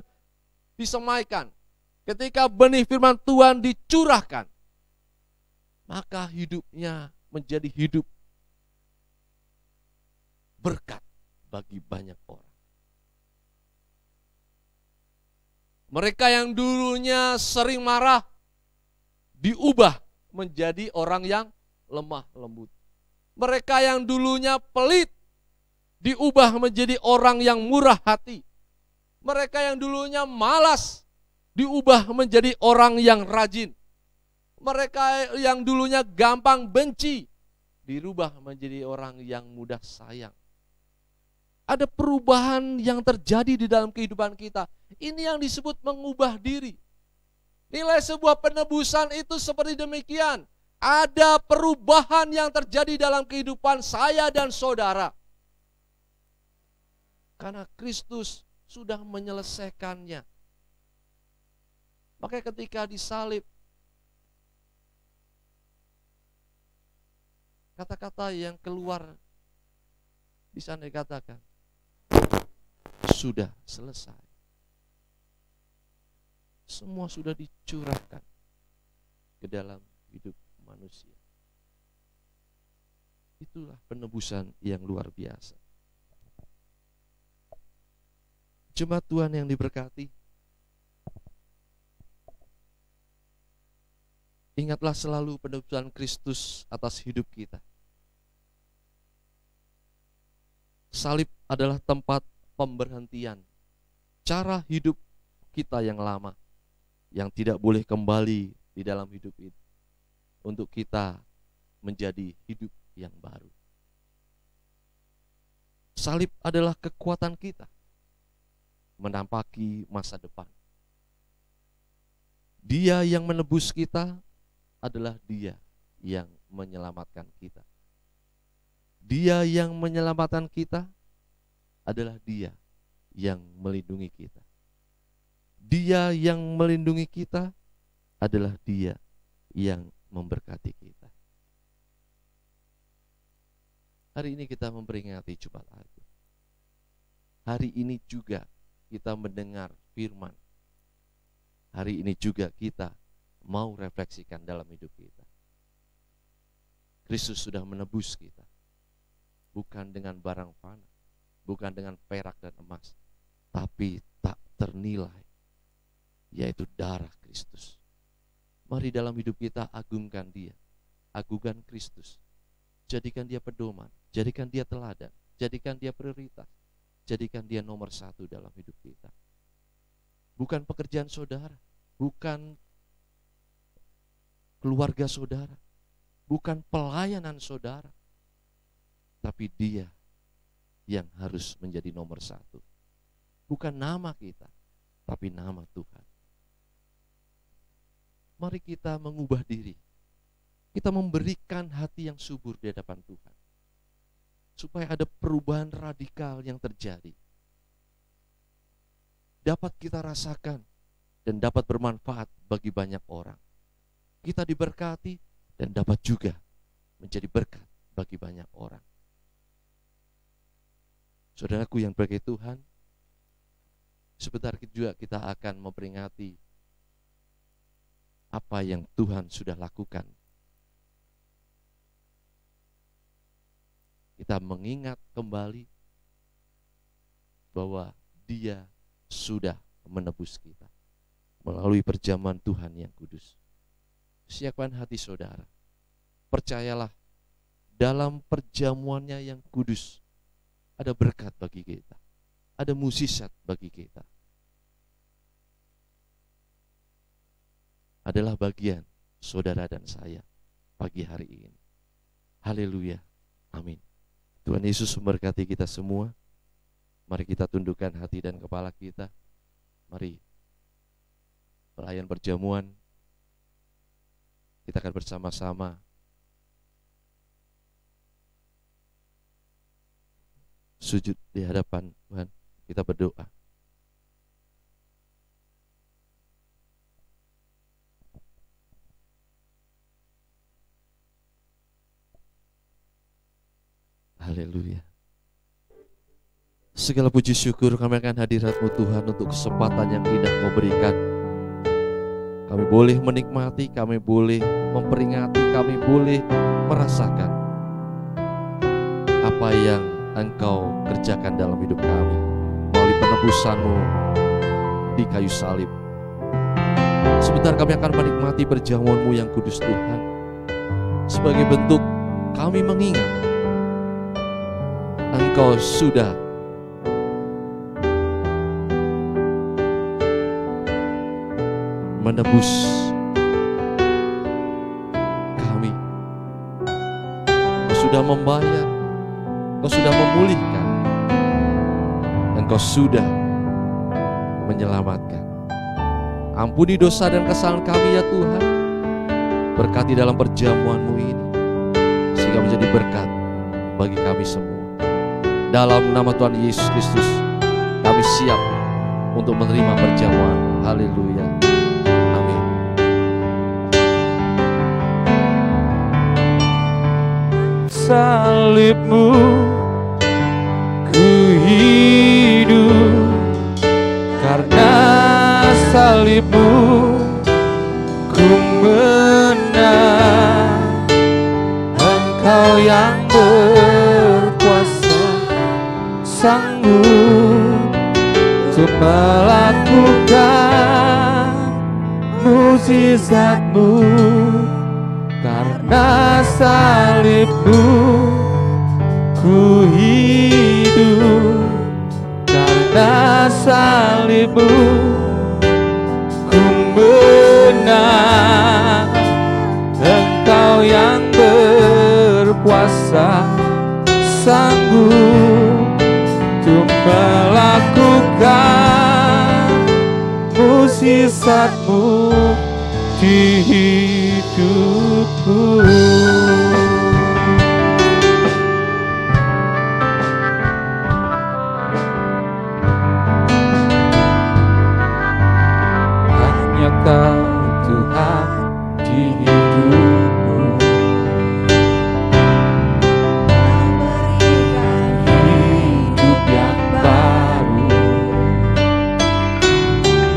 disemaikan, ketika benih firman Tuhan dicurahkan, maka hidupnya menjadi hidup berkat bagi banyak orang. Mereka yang dulunya sering marah diubah menjadi orang yang lemah lembut. Mereka yang dulunya pelit diubah menjadi orang yang murah hati. Mereka yang dulunya malas diubah menjadi orang yang rajin. Mereka yang dulunya gampang benci dirubah menjadi orang yang mudah sayang. Ada perubahan yang terjadi di dalam kehidupan kita. Ini yang disebut mengubah diri. Nilai sebuah penebusan itu seperti demikian. Ada perubahan yang terjadi dalam kehidupan saya dan saudara. Karena Kristus sudah menyelesaikannya. Makanya ketika disalib, kata-kata yang keluar Di sana dikatakan, sudah selesai. Semua sudah dicurahkan ke dalam hidup manusia. Itulah penebusan yang luar biasa. Jemaat Tuhan yang diberkati, ingatlah selalu penebusan Kristus atas hidup kita. Salib adalah tempat pemberhentian cara hidup kita yang lama, yang tidak boleh kembali di dalam hidup itu, untuk kita menjadi hidup yang baru. Salib adalah kekuatan kita menampaki masa depan. Dia yang menebus kita adalah Dia yang menyelamatkan kita. Dia yang menyelamatkan kita adalah Dia yang melindungi kita. Dia yang melindungi kita adalah Dia yang memberkati kita. Hari ini kita memperingati Jumat Agung. Hari ini juga kita mendengar firman. Hari ini juga kita mau refleksikan dalam hidup kita. Kristus sudah menebus kita. Bukan dengan barang fana, bukan dengan perak dan emas, tapi tak ternilai, yaitu darah Kristus. Mari dalam hidup kita agungkan Dia, agungkan Kristus. Jadikan Dia pedoman, jadikan Dia teladan, jadikan Dia prioritas, jadikan Dia nomor satu dalam hidup kita. Bukan pekerjaan saudara, bukan keluarga saudara, bukan pelayanan saudara, tapi Dia yang harus menjadi nomor satu. Bukan nama kita, tapi nama Tuhan. Mari kita mengubah diri. Kita memberikan hati yang subur di hadapan Tuhan, supaya ada perubahan radikal yang terjadi. Dapat kita rasakan dan dapat bermanfaat bagi banyak orang. Kita diberkati dan dapat juga menjadi berkat bagi banyak orang. Saudaraku yang berkati Tuhan, sebentar juga kita akan memperingati apa yang Tuhan sudah lakukan. Kita mengingat kembali bahwa Dia sudah menebus kita melalui perjamuan Tuhan yang kudus. Siapkan hati saudara. Percayalah, dalam perjamuannya yang kudus ada berkat bagi kita, ada mukjizat bagi kita. Adalah bagian saudara dan saya pagi hari ini. Haleluya, amin. Tuhan Yesus memberkati kita semua. Mari kita tundukkan hati dan kepala kita. Mari pelayan perjamuan, kita akan bersama-sama sujud di hadapan Tuhan. Kita berdoa. Haleluya. Segala puji syukur kami akan hadirat-Mu Tuhan untuk kesempatan yang indah Kau berikan. Kami boleh menikmati, kami boleh memperingati, kami boleh merasakan apa yang Engkau kerjakan dalam hidup kami melalui penebusan-Mu di kayu salib. Sebentar kami akan menikmati perjamuan-Mu yang kudus Tuhan. Sebagai bentuk kami mengingat Engkau sudah menebus kami. Engkau sudah membayar, Engkau sudah memulihkan, Engkau sudah menyelamatkan. Ampuni dosa dan kesalahan kami ya Tuhan. Berkati dalam perjamuan-Mu ini, sehingga menjadi berkat bagi kami semua. Dalam nama Tuhan Yesus Kristus, kami siap untuk menerima perjamuan. Haleluya. Amin. Salib-Mu sanggup untuk melakukan mukjizat-Mu. Karena salib-Mu ku hidup, karena salib-Mu ku menang. Engkau yang berkuasa, sanggup untuk melakukan mukjizat-Mu di hidupku. Hanya Kau Tuhan di hidupku, hidup yang baru.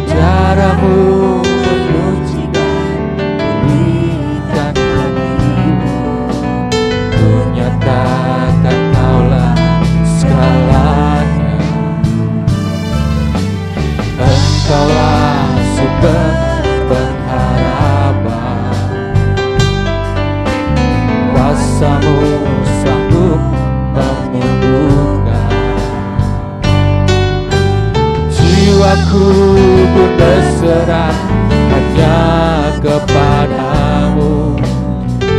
Caramu menyucikan, pulihkan hatiku, menyatakan Kaulah segalanya. Engkaulah sumber pengharapan, kuasa-Mu sanggup menyembuhkan. Jiwaku pun berserah hanya kepadamu,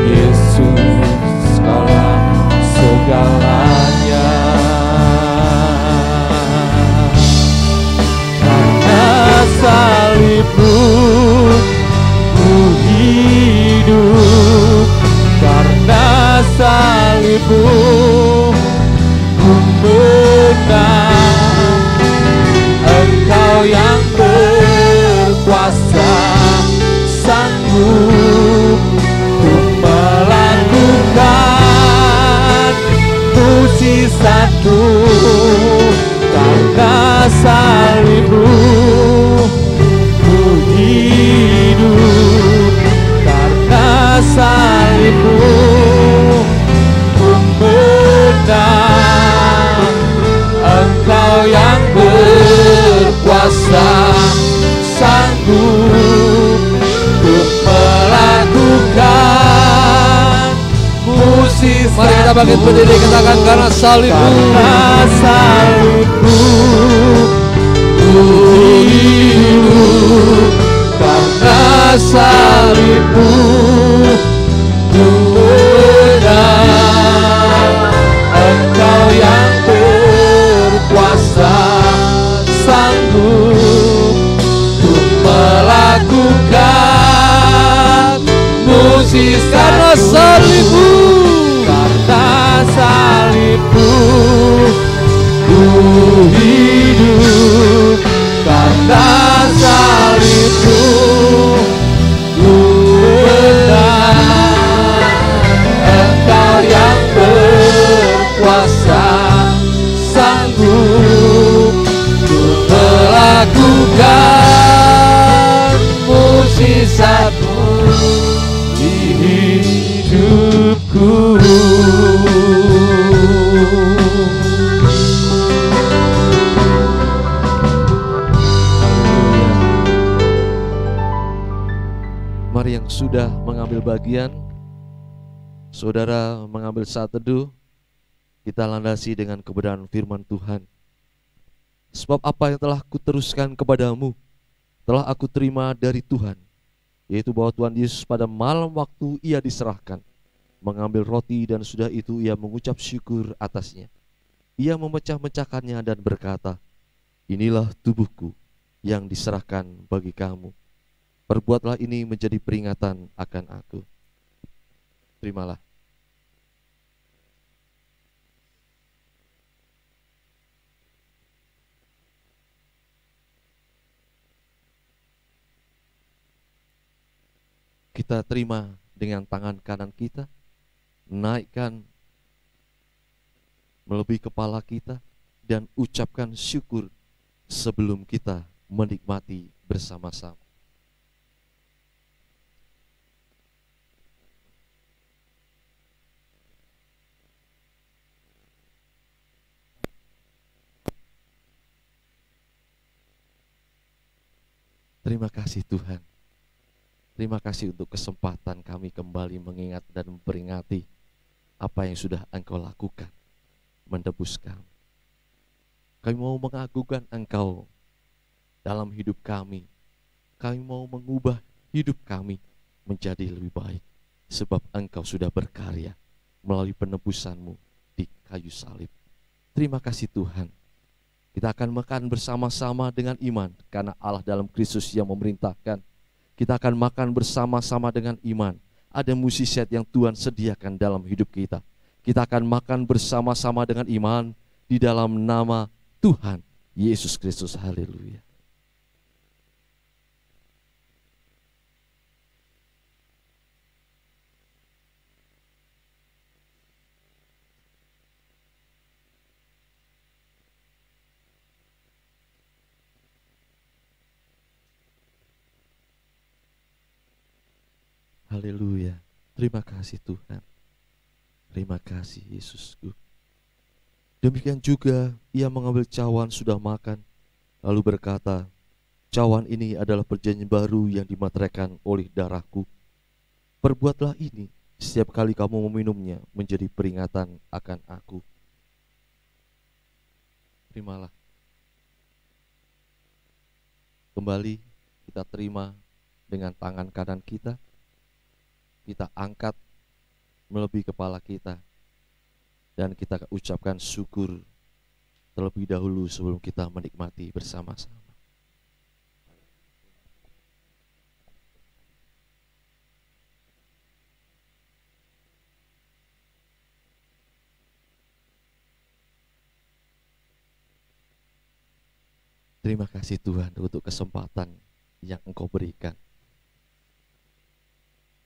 Yesus, Kaulah segalanya. Karena salib-Mu ku hidup, karena salib-Mu ku menang. Engkau yang berkuasa, sanggup untuk melakukan mukjizat-Mu. Karena salib-Mu ku hidup, karena salib-Mu ku menang. Engkau yang berkuasa, sanggup untuk melakukan mukjizat-Mu. Mari kita bangkit berdiri, katakan karena salib-Mu. Karena salib-Mu ku hidup, karena salib-Mu ku menang. Engkau yang berkuasa, sanggup untuk melakukan mukjizat-Mu. Karena salib-Mu, karena salib-Mu ku hidup, karena salib-Mu ku menang. Engkau yang berkuasa, sanggup untuk melakukan mukjizat-Mu di hidupku. mari yang sudah mengambil bagian, saudara mengambil saat teduh, kita landasi dengan kebenaran firman Tuhan. Sebab apa yang telah kuteruskan kepadamu telah aku terima dari Tuhan, yaitu bahwa Tuhan Yesus pada malam waktu ia diserahkan mengambil roti, dan sudah itu ia mengucap syukur atasnya. Ia memecah-mecahkannya dan berkata, inilah tubuhku yang diserahkan bagi kamu. Perbuatlah ini menjadi peringatan akan aku. Terimalah. Kita terima dengan tangan kanan kita, naikkan melebihi kepala kita, dan ucapkan syukur sebelum kita menikmati bersama-sama. Terima kasih Tuhan. Terima kasih untuk kesempatan kami kembali mengingat dan memperingati apa yang sudah Engkau lakukan, menebus kami. Kami mau mengagungkan Engkau dalam hidup kami. Kami mau mengubah hidup kami menjadi lebih baik, sebab Engkau sudah berkarya melalui penebusan-Mu di kayu salib. Terima kasih Tuhan. Kita akan makan bersama-sama dengan iman, karena Allah dalam Kristus yang memerintahkan. Kita akan makan bersama-sama dengan iman. Ada mukjizat yang Tuhan sediakan dalam hidup kita. Kita akan makan bersama-sama dengan iman di dalam nama Tuhan Yesus Kristus. Haleluya. Haleluya. Terima kasih Tuhan. Terima kasih Yesusku. Demikian juga ia mengambil cawan sudah makan, lalu berkata, cawan ini adalah perjanjian baru yang dimateraikan oleh darahku. Perbuatlah ini setiap kali kamu meminumnya menjadi peringatan akan aku. Terimalah. Kembali kita terima dengan tangan kanan kita. Kita angkat melebihi kepala kita dan kita ucapkan syukur terlebih dahulu sebelum kita menikmati bersama-sama. Terima kasih Tuhan untuk kesempatan yang Engkau berikan.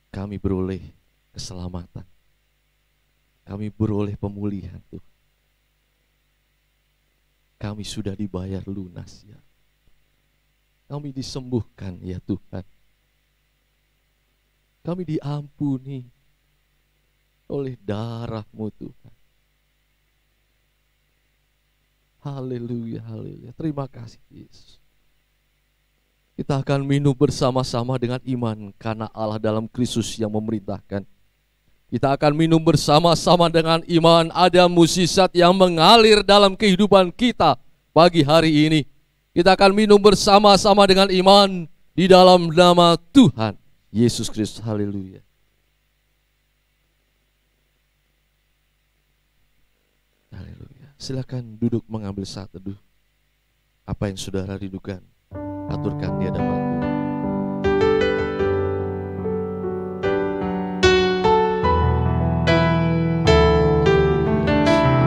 Kami beroleh keselamatan. Kami beroleh pemulihan Tuhan. Kami sudah dibayar lunas ya. Kami disembuhkan ya Tuhan. Kami diampuni oleh darah-Mu Tuhan. Haleluya, haleluya. Terima kasih Yesus. Kita akan minum bersama-sama dengan iman karena Allah dalam Kristus yang memerintahkan. Kita akan minum bersama-sama dengan iman. Ada mukjizat yang mengalir dalam kehidupan kita pagi hari ini. Kita akan minum bersama-sama dengan iman di dalam nama Tuhan Yesus Kristus. Haleluya. Haleluya. Silakan duduk mengambil saat teduh. Apa yang saudara rindukan, aturkan di hadapan Tuhan.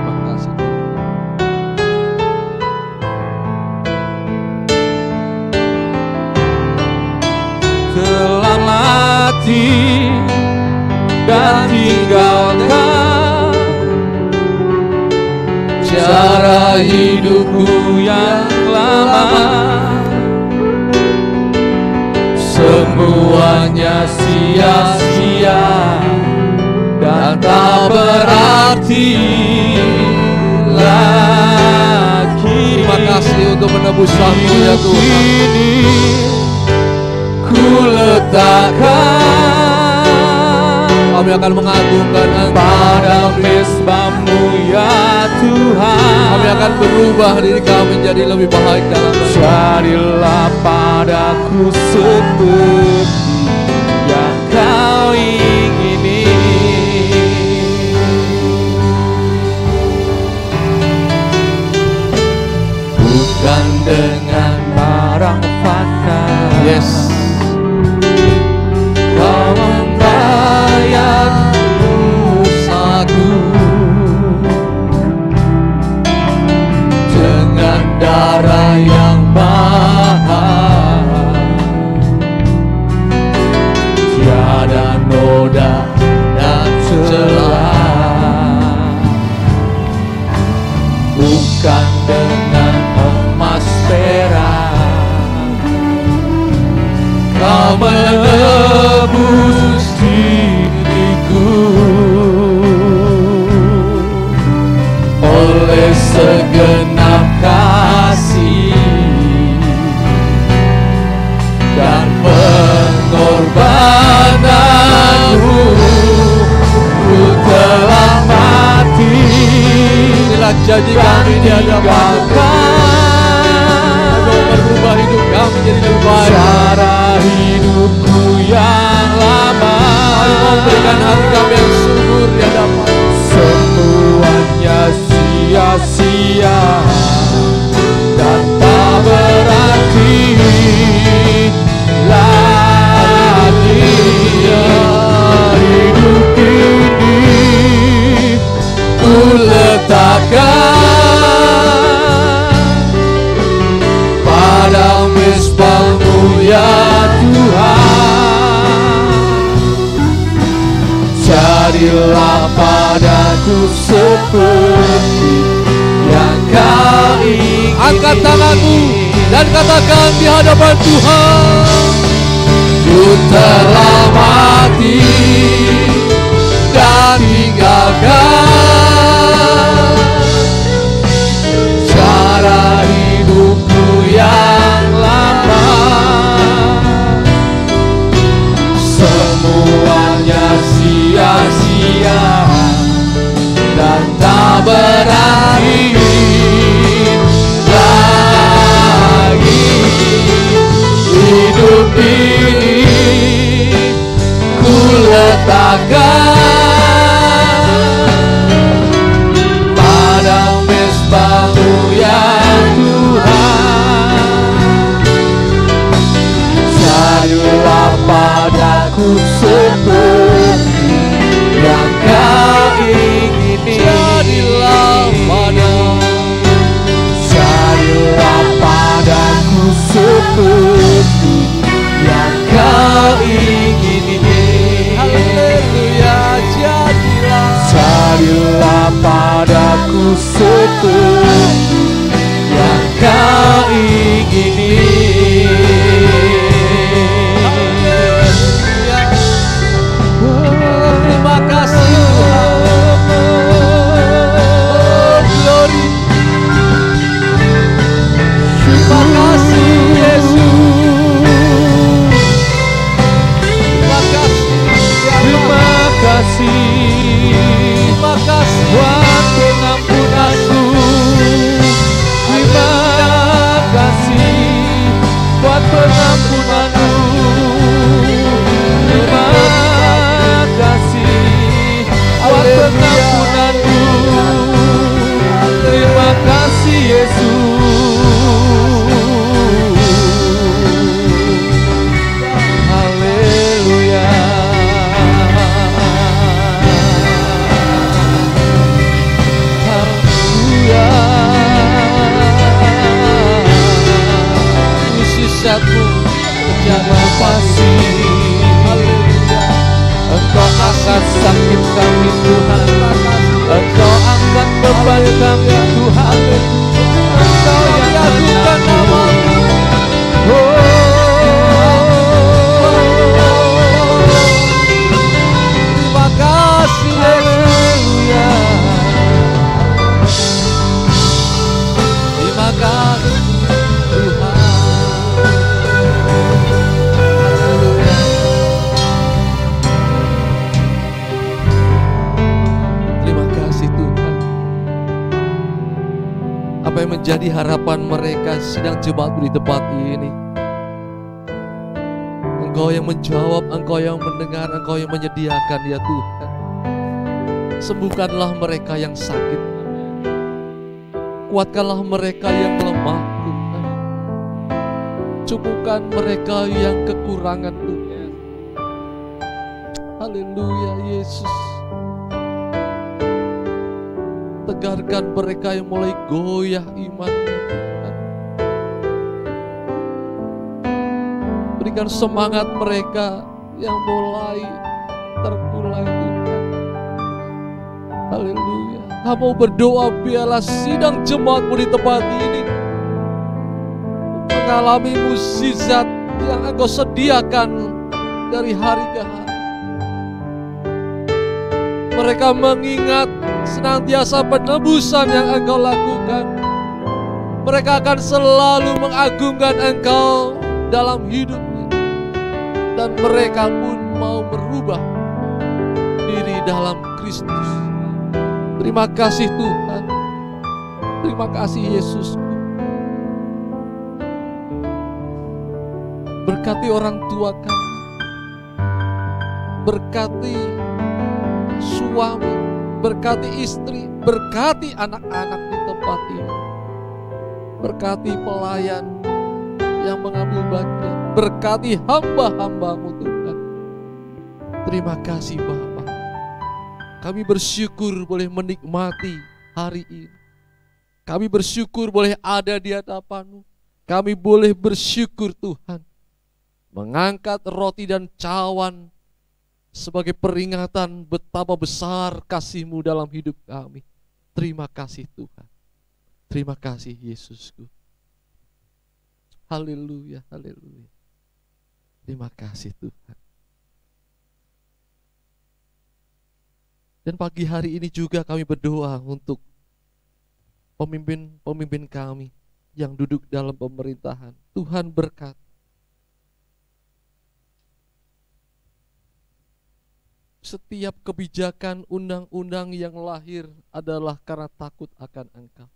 Terima kasih. Telah mati dan tinggalkan cara hidupku yang lama. Semuanya sia-sia dan tak berarti lagi. Terima kasih untuk penebusan-Mu ya Tuhan. Ini ku letakkan, Kami akan mengagungkan pada mezbah-Mu ya Tuhan. Kami akan berubah diri kami menjadi lebih baik dalam Jadilah padaku seperti yang Kau ingini. Bukan dengan barang fana. Yes. Kau membayar dosaku dengan darah yang mahal. Tiada noda dan celah. Bukan dengan emas perak Kau menebus diriku. Oleh segenap kasih janji kami di hadapan Engkau merubah hidup kami jadi lebih baik. Cara hidupku yang lama, memberikan hati kami yang subur di hadapan. Semuanya sia-sia dan tak berarti lagi. Hidup ini ku letakkan pada mezbah-Mu ya Tuhan. Jadilah padaku seperti yang Kau ingini. Angkat tanganmu dan katakan di hadapan Tuhan, Ku telah mati dan tinggalkan cara hidupku yang lama. Semuanya sia-sia dan tak berarti lagi. Hidup ini ku letakkan pada mezbah-Mu ya Tuhan. Jadilah padaku seperti yang Kau ingini. Jadilah padaku seperti yang Kau ingini. haleluya, Jadilah padaku seperti yang Kau ingini. Terima kasih Tuhan. Glory. Terima kasih Yesus. Terima kasih. Terima kasih Terima kasih buat pengampunanku. Terima kasih buat pengampunanmu. Terima kasih buat pengampunanmu. Terima kasih Yesus. Haleluya. Haleluya. Mujizat-Mu Terima kasih. Haleluya. Engkau angkat sakit kami Tuhan. Engkau angkat beban kami Tuhan. Engkau yang Diagungkan nama-Mu. Terima kasih Haleluya. Terima kasih Tuhan. Haleluya. Terima kasih Tuhan. Apa yang menjadi harapan mereka sidang jemaat di tempat ini? Engkau yang menjawab, Engkau yang mendengar, Engkau yang menyediakan ya Tuhan. Sembuhkanlah mereka yang sakit. Kuatkanlah mereka yang lemah Tuhan. Cukupkan mereka yang kekurangan Tuhan. Haleluya Yesus. Tegarkan mereka yang mulai goyah imannya Tuhan. Berikan semangat mereka yang mulai terpulang Tuhan. Haleluya. Hamba berdoa biarlah sidang jemaat-Mu di tempat ini mengalami mukjizat yang Engkau sediakan dari hari ke hari. Mereka mengingat senantiasa penebusan yang Engkau lakukan. Mereka akan selalu mengagungkan Engkau dalam hidupnya. Dan mereka pun mau berubah diri dalam Kristus. Terima kasih Tuhan. Terima kasih Yesus. Berkati orang tua kami, berkati suami, berkati istri, berkati anak-anak di tempat ini, berkati pelayan yang mengambil bagian, berkati hamba-hambamu Tuhan. Terima kasih Bapa. Kami bersyukur boleh menikmati hari ini. Kami bersyukur boleh ada di hadapan-Mu. Kami boleh bersyukur Tuhan, mengangkat roti dan cawan sebagai peringatan betapa besar kasih-Mu dalam hidup kami. Terima kasih Tuhan. Terima kasih Yesusku. Haleluya, haleluya. Terima kasih Tuhan. Dan pagi hari ini juga kami berdoa untuk pemimpin-pemimpin kami yang duduk dalam pemerintahan. Tuhan berkat. Setiap kebijakan undang-undang yang lahir adalah karena takut akan Engkau.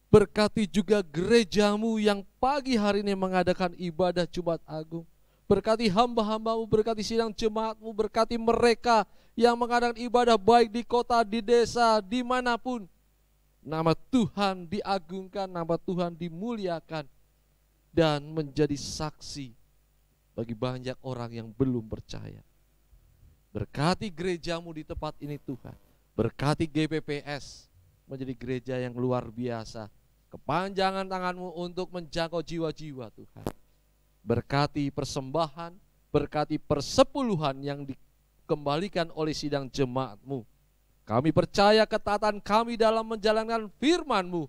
Berkati juga gerejamu yang pagi hari ini mengadakan ibadah Jumat Agung. Berkati hamba-hambamu, berkati sidang jemaatmu, berkati mereka yang mengadakan ibadah baik di kota, di desa, dimanapun. Nama Tuhan diagungkan, nama Tuhan dimuliakan, dan menjadi saksi bagi banyak orang yang belum percaya. Berkati gerejamu di tempat ini Tuhan. Berkati GPPS menjadi gereja yang luar biasa. Kepanjangan tangan-Mu untuk menjangkau jiwa-jiwa Tuhan. Berkati persembahan, berkati persepuluhan yang dikembalikan oleh sidang jemaat-Mu. Kami percaya ketaatan kami dalam menjalankan firman-Mu.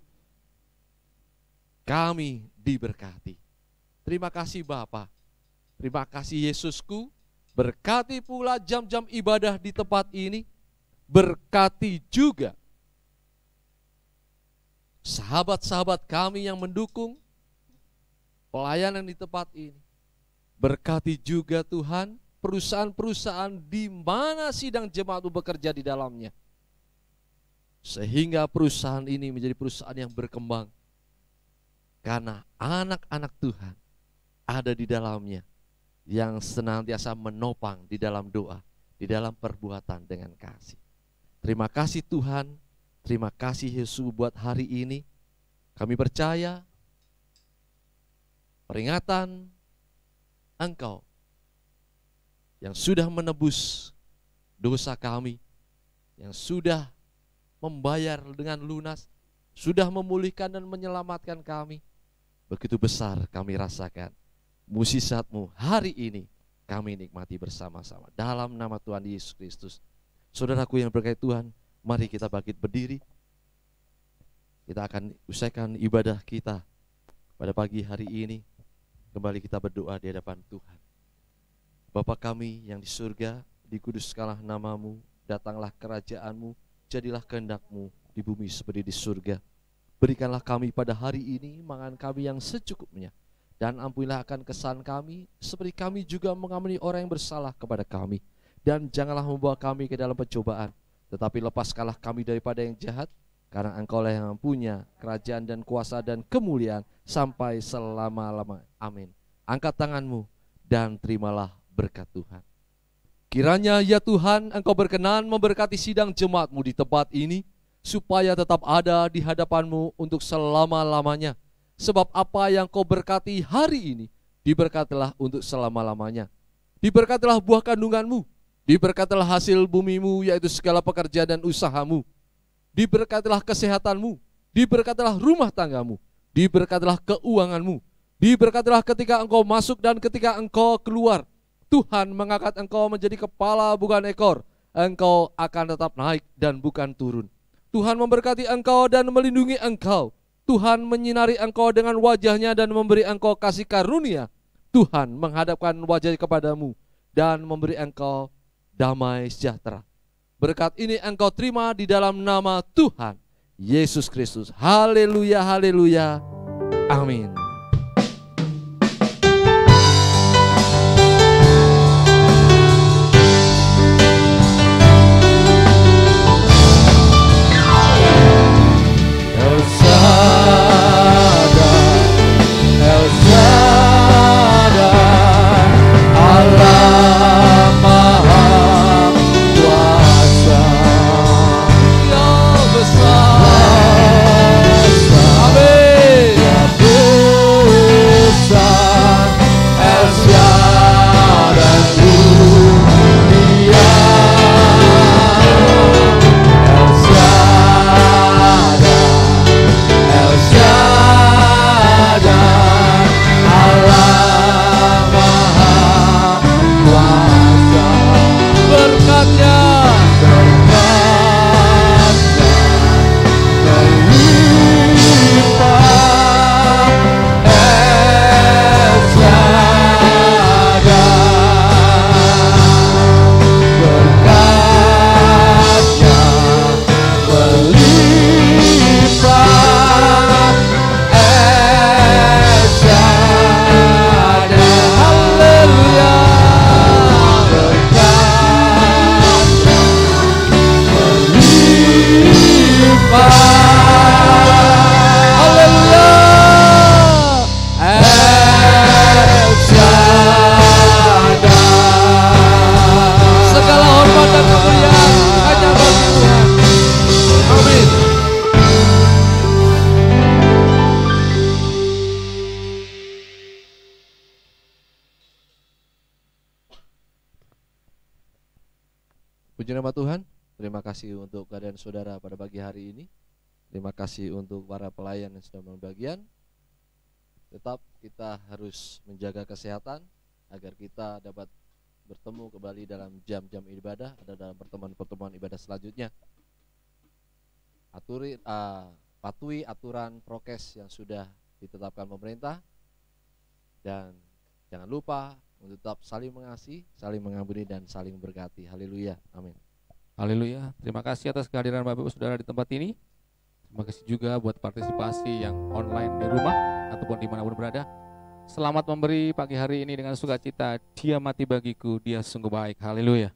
Kami diberkati. Terima kasih Bapa. Terima kasih Yesusku. Berkati pula jam-jam ibadah di tempat ini. Berkati juga sahabat-sahabat kami yang mendukung pelayanan di tempat ini. Berkati juga Tuhan perusahaan-perusahaan di mana sidang jemaat-Mu bekerja di dalamnya, sehingga perusahaan ini menjadi perusahaan yang berkembang karena anak-anak Tuhan ada di dalamnya yang senantiasa menopang di dalam doa, di dalam perbuatan dengan kasih. Terima kasih Tuhan. Terima kasih Yesus buat hari ini. Kami percaya peringatan Engkau yang sudah menebus dosa kami, yang sudah membayar dengan lunas, sudah memulihkan dan menyelamatkan kami, begitu besar kami rasakan. Mukjizat-Mu hari ini kami nikmati bersama-sama dalam nama Tuhan Yesus Kristus. Saudaraku yang berkait Tuhan, mari kita bangkit berdiri. Kita akan usaikan ibadah kita pada pagi hari ini. Kembali kita berdoa di hadapan Tuhan. Bapa kami yang di surga, dikuduskanlah nama-Mu, datanglah kerajaan-Mu, jadilah kehendak-Mu di bumi seperti di surga. Berikanlah kami pada hari ini makan kami yang secukupnya, dan ampunilah akan kesalahan kami, seperti kami juga mengampuni orang yang bersalah kepada kami. Dan janganlah membawa kami ke dalam pencobaan, tetapi lepaskanlah kami daripada yang jahat, karena Engkau-lah yang punya kerajaan dan kuasa dan kemuliaan sampai selama-lamanya. Amin. Angkat tanganmu dan terimalah berkat Tuhan. Kiranya ya Tuhan, Engkau berkenan memberkati sidang jemaat-Mu di tempat ini, supaya tetap ada di hadapan-Mu untuk selama-lamanya. Sebab apa yang Kau berkati hari ini, diberkatilah untuk selama-lamanya. Diberkatilah buah kandungan-Mu, diberkatilah hasil bumi-Mu, yaitu segala pekerjaan dan usaha-Mu. Diberkatilah kesehatan-Mu, diberkatilah rumah tangga-Mu, diberkatilah keuangan-Mu, diberkatilah ketika Engkau masuk dan ketika Engkau keluar. Tuhan mengangkat Engkau menjadi kepala bukan ekor. Engkau akan tetap naik dan bukan turun. Tuhan memberkati Engkau dan melindungi Engkau. Tuhan menyinari Engkau dengan wajah-Nya dan memberi Engkau kasih karunia. Tuhan menghadapkan wajah kepadamu dan memberi Engkau damai sejahtera. Berkat ini Engkau terima di dalam nama Tuhan Yesus Kristus. Haleluya, haleluya. Amin. Puji nama Tuhan. Terima kasih untuk keadaan saudara pada pagi hari ini. Terima kasih untuk para pelayan yang sudah mengambil bagian. Tetap kita harus menjaga kesehatan agar kita dapat bertemu kembali dalam jam-jam ibadah atau dalam pertemuan-pertemuan ibadah selanjutnya. Patuhi aturan prokes yang sudah ditetapkan pemerintah, dan jangan lupa untuk tetap saling mengasihi, saling mengampuni, dan saling berkati. Haleluya, amin. Haleluya. Terima kasih atas kehadiran Bapak Ibu Saudara di tempat ini. Terima kasih juga buat partisipasi yang online di rumah ataupun dimanapun berada. Selamat memberi pagi hari ini dengan sukacita. Dia mati bagiku, dia sungguh baik. Haleluya.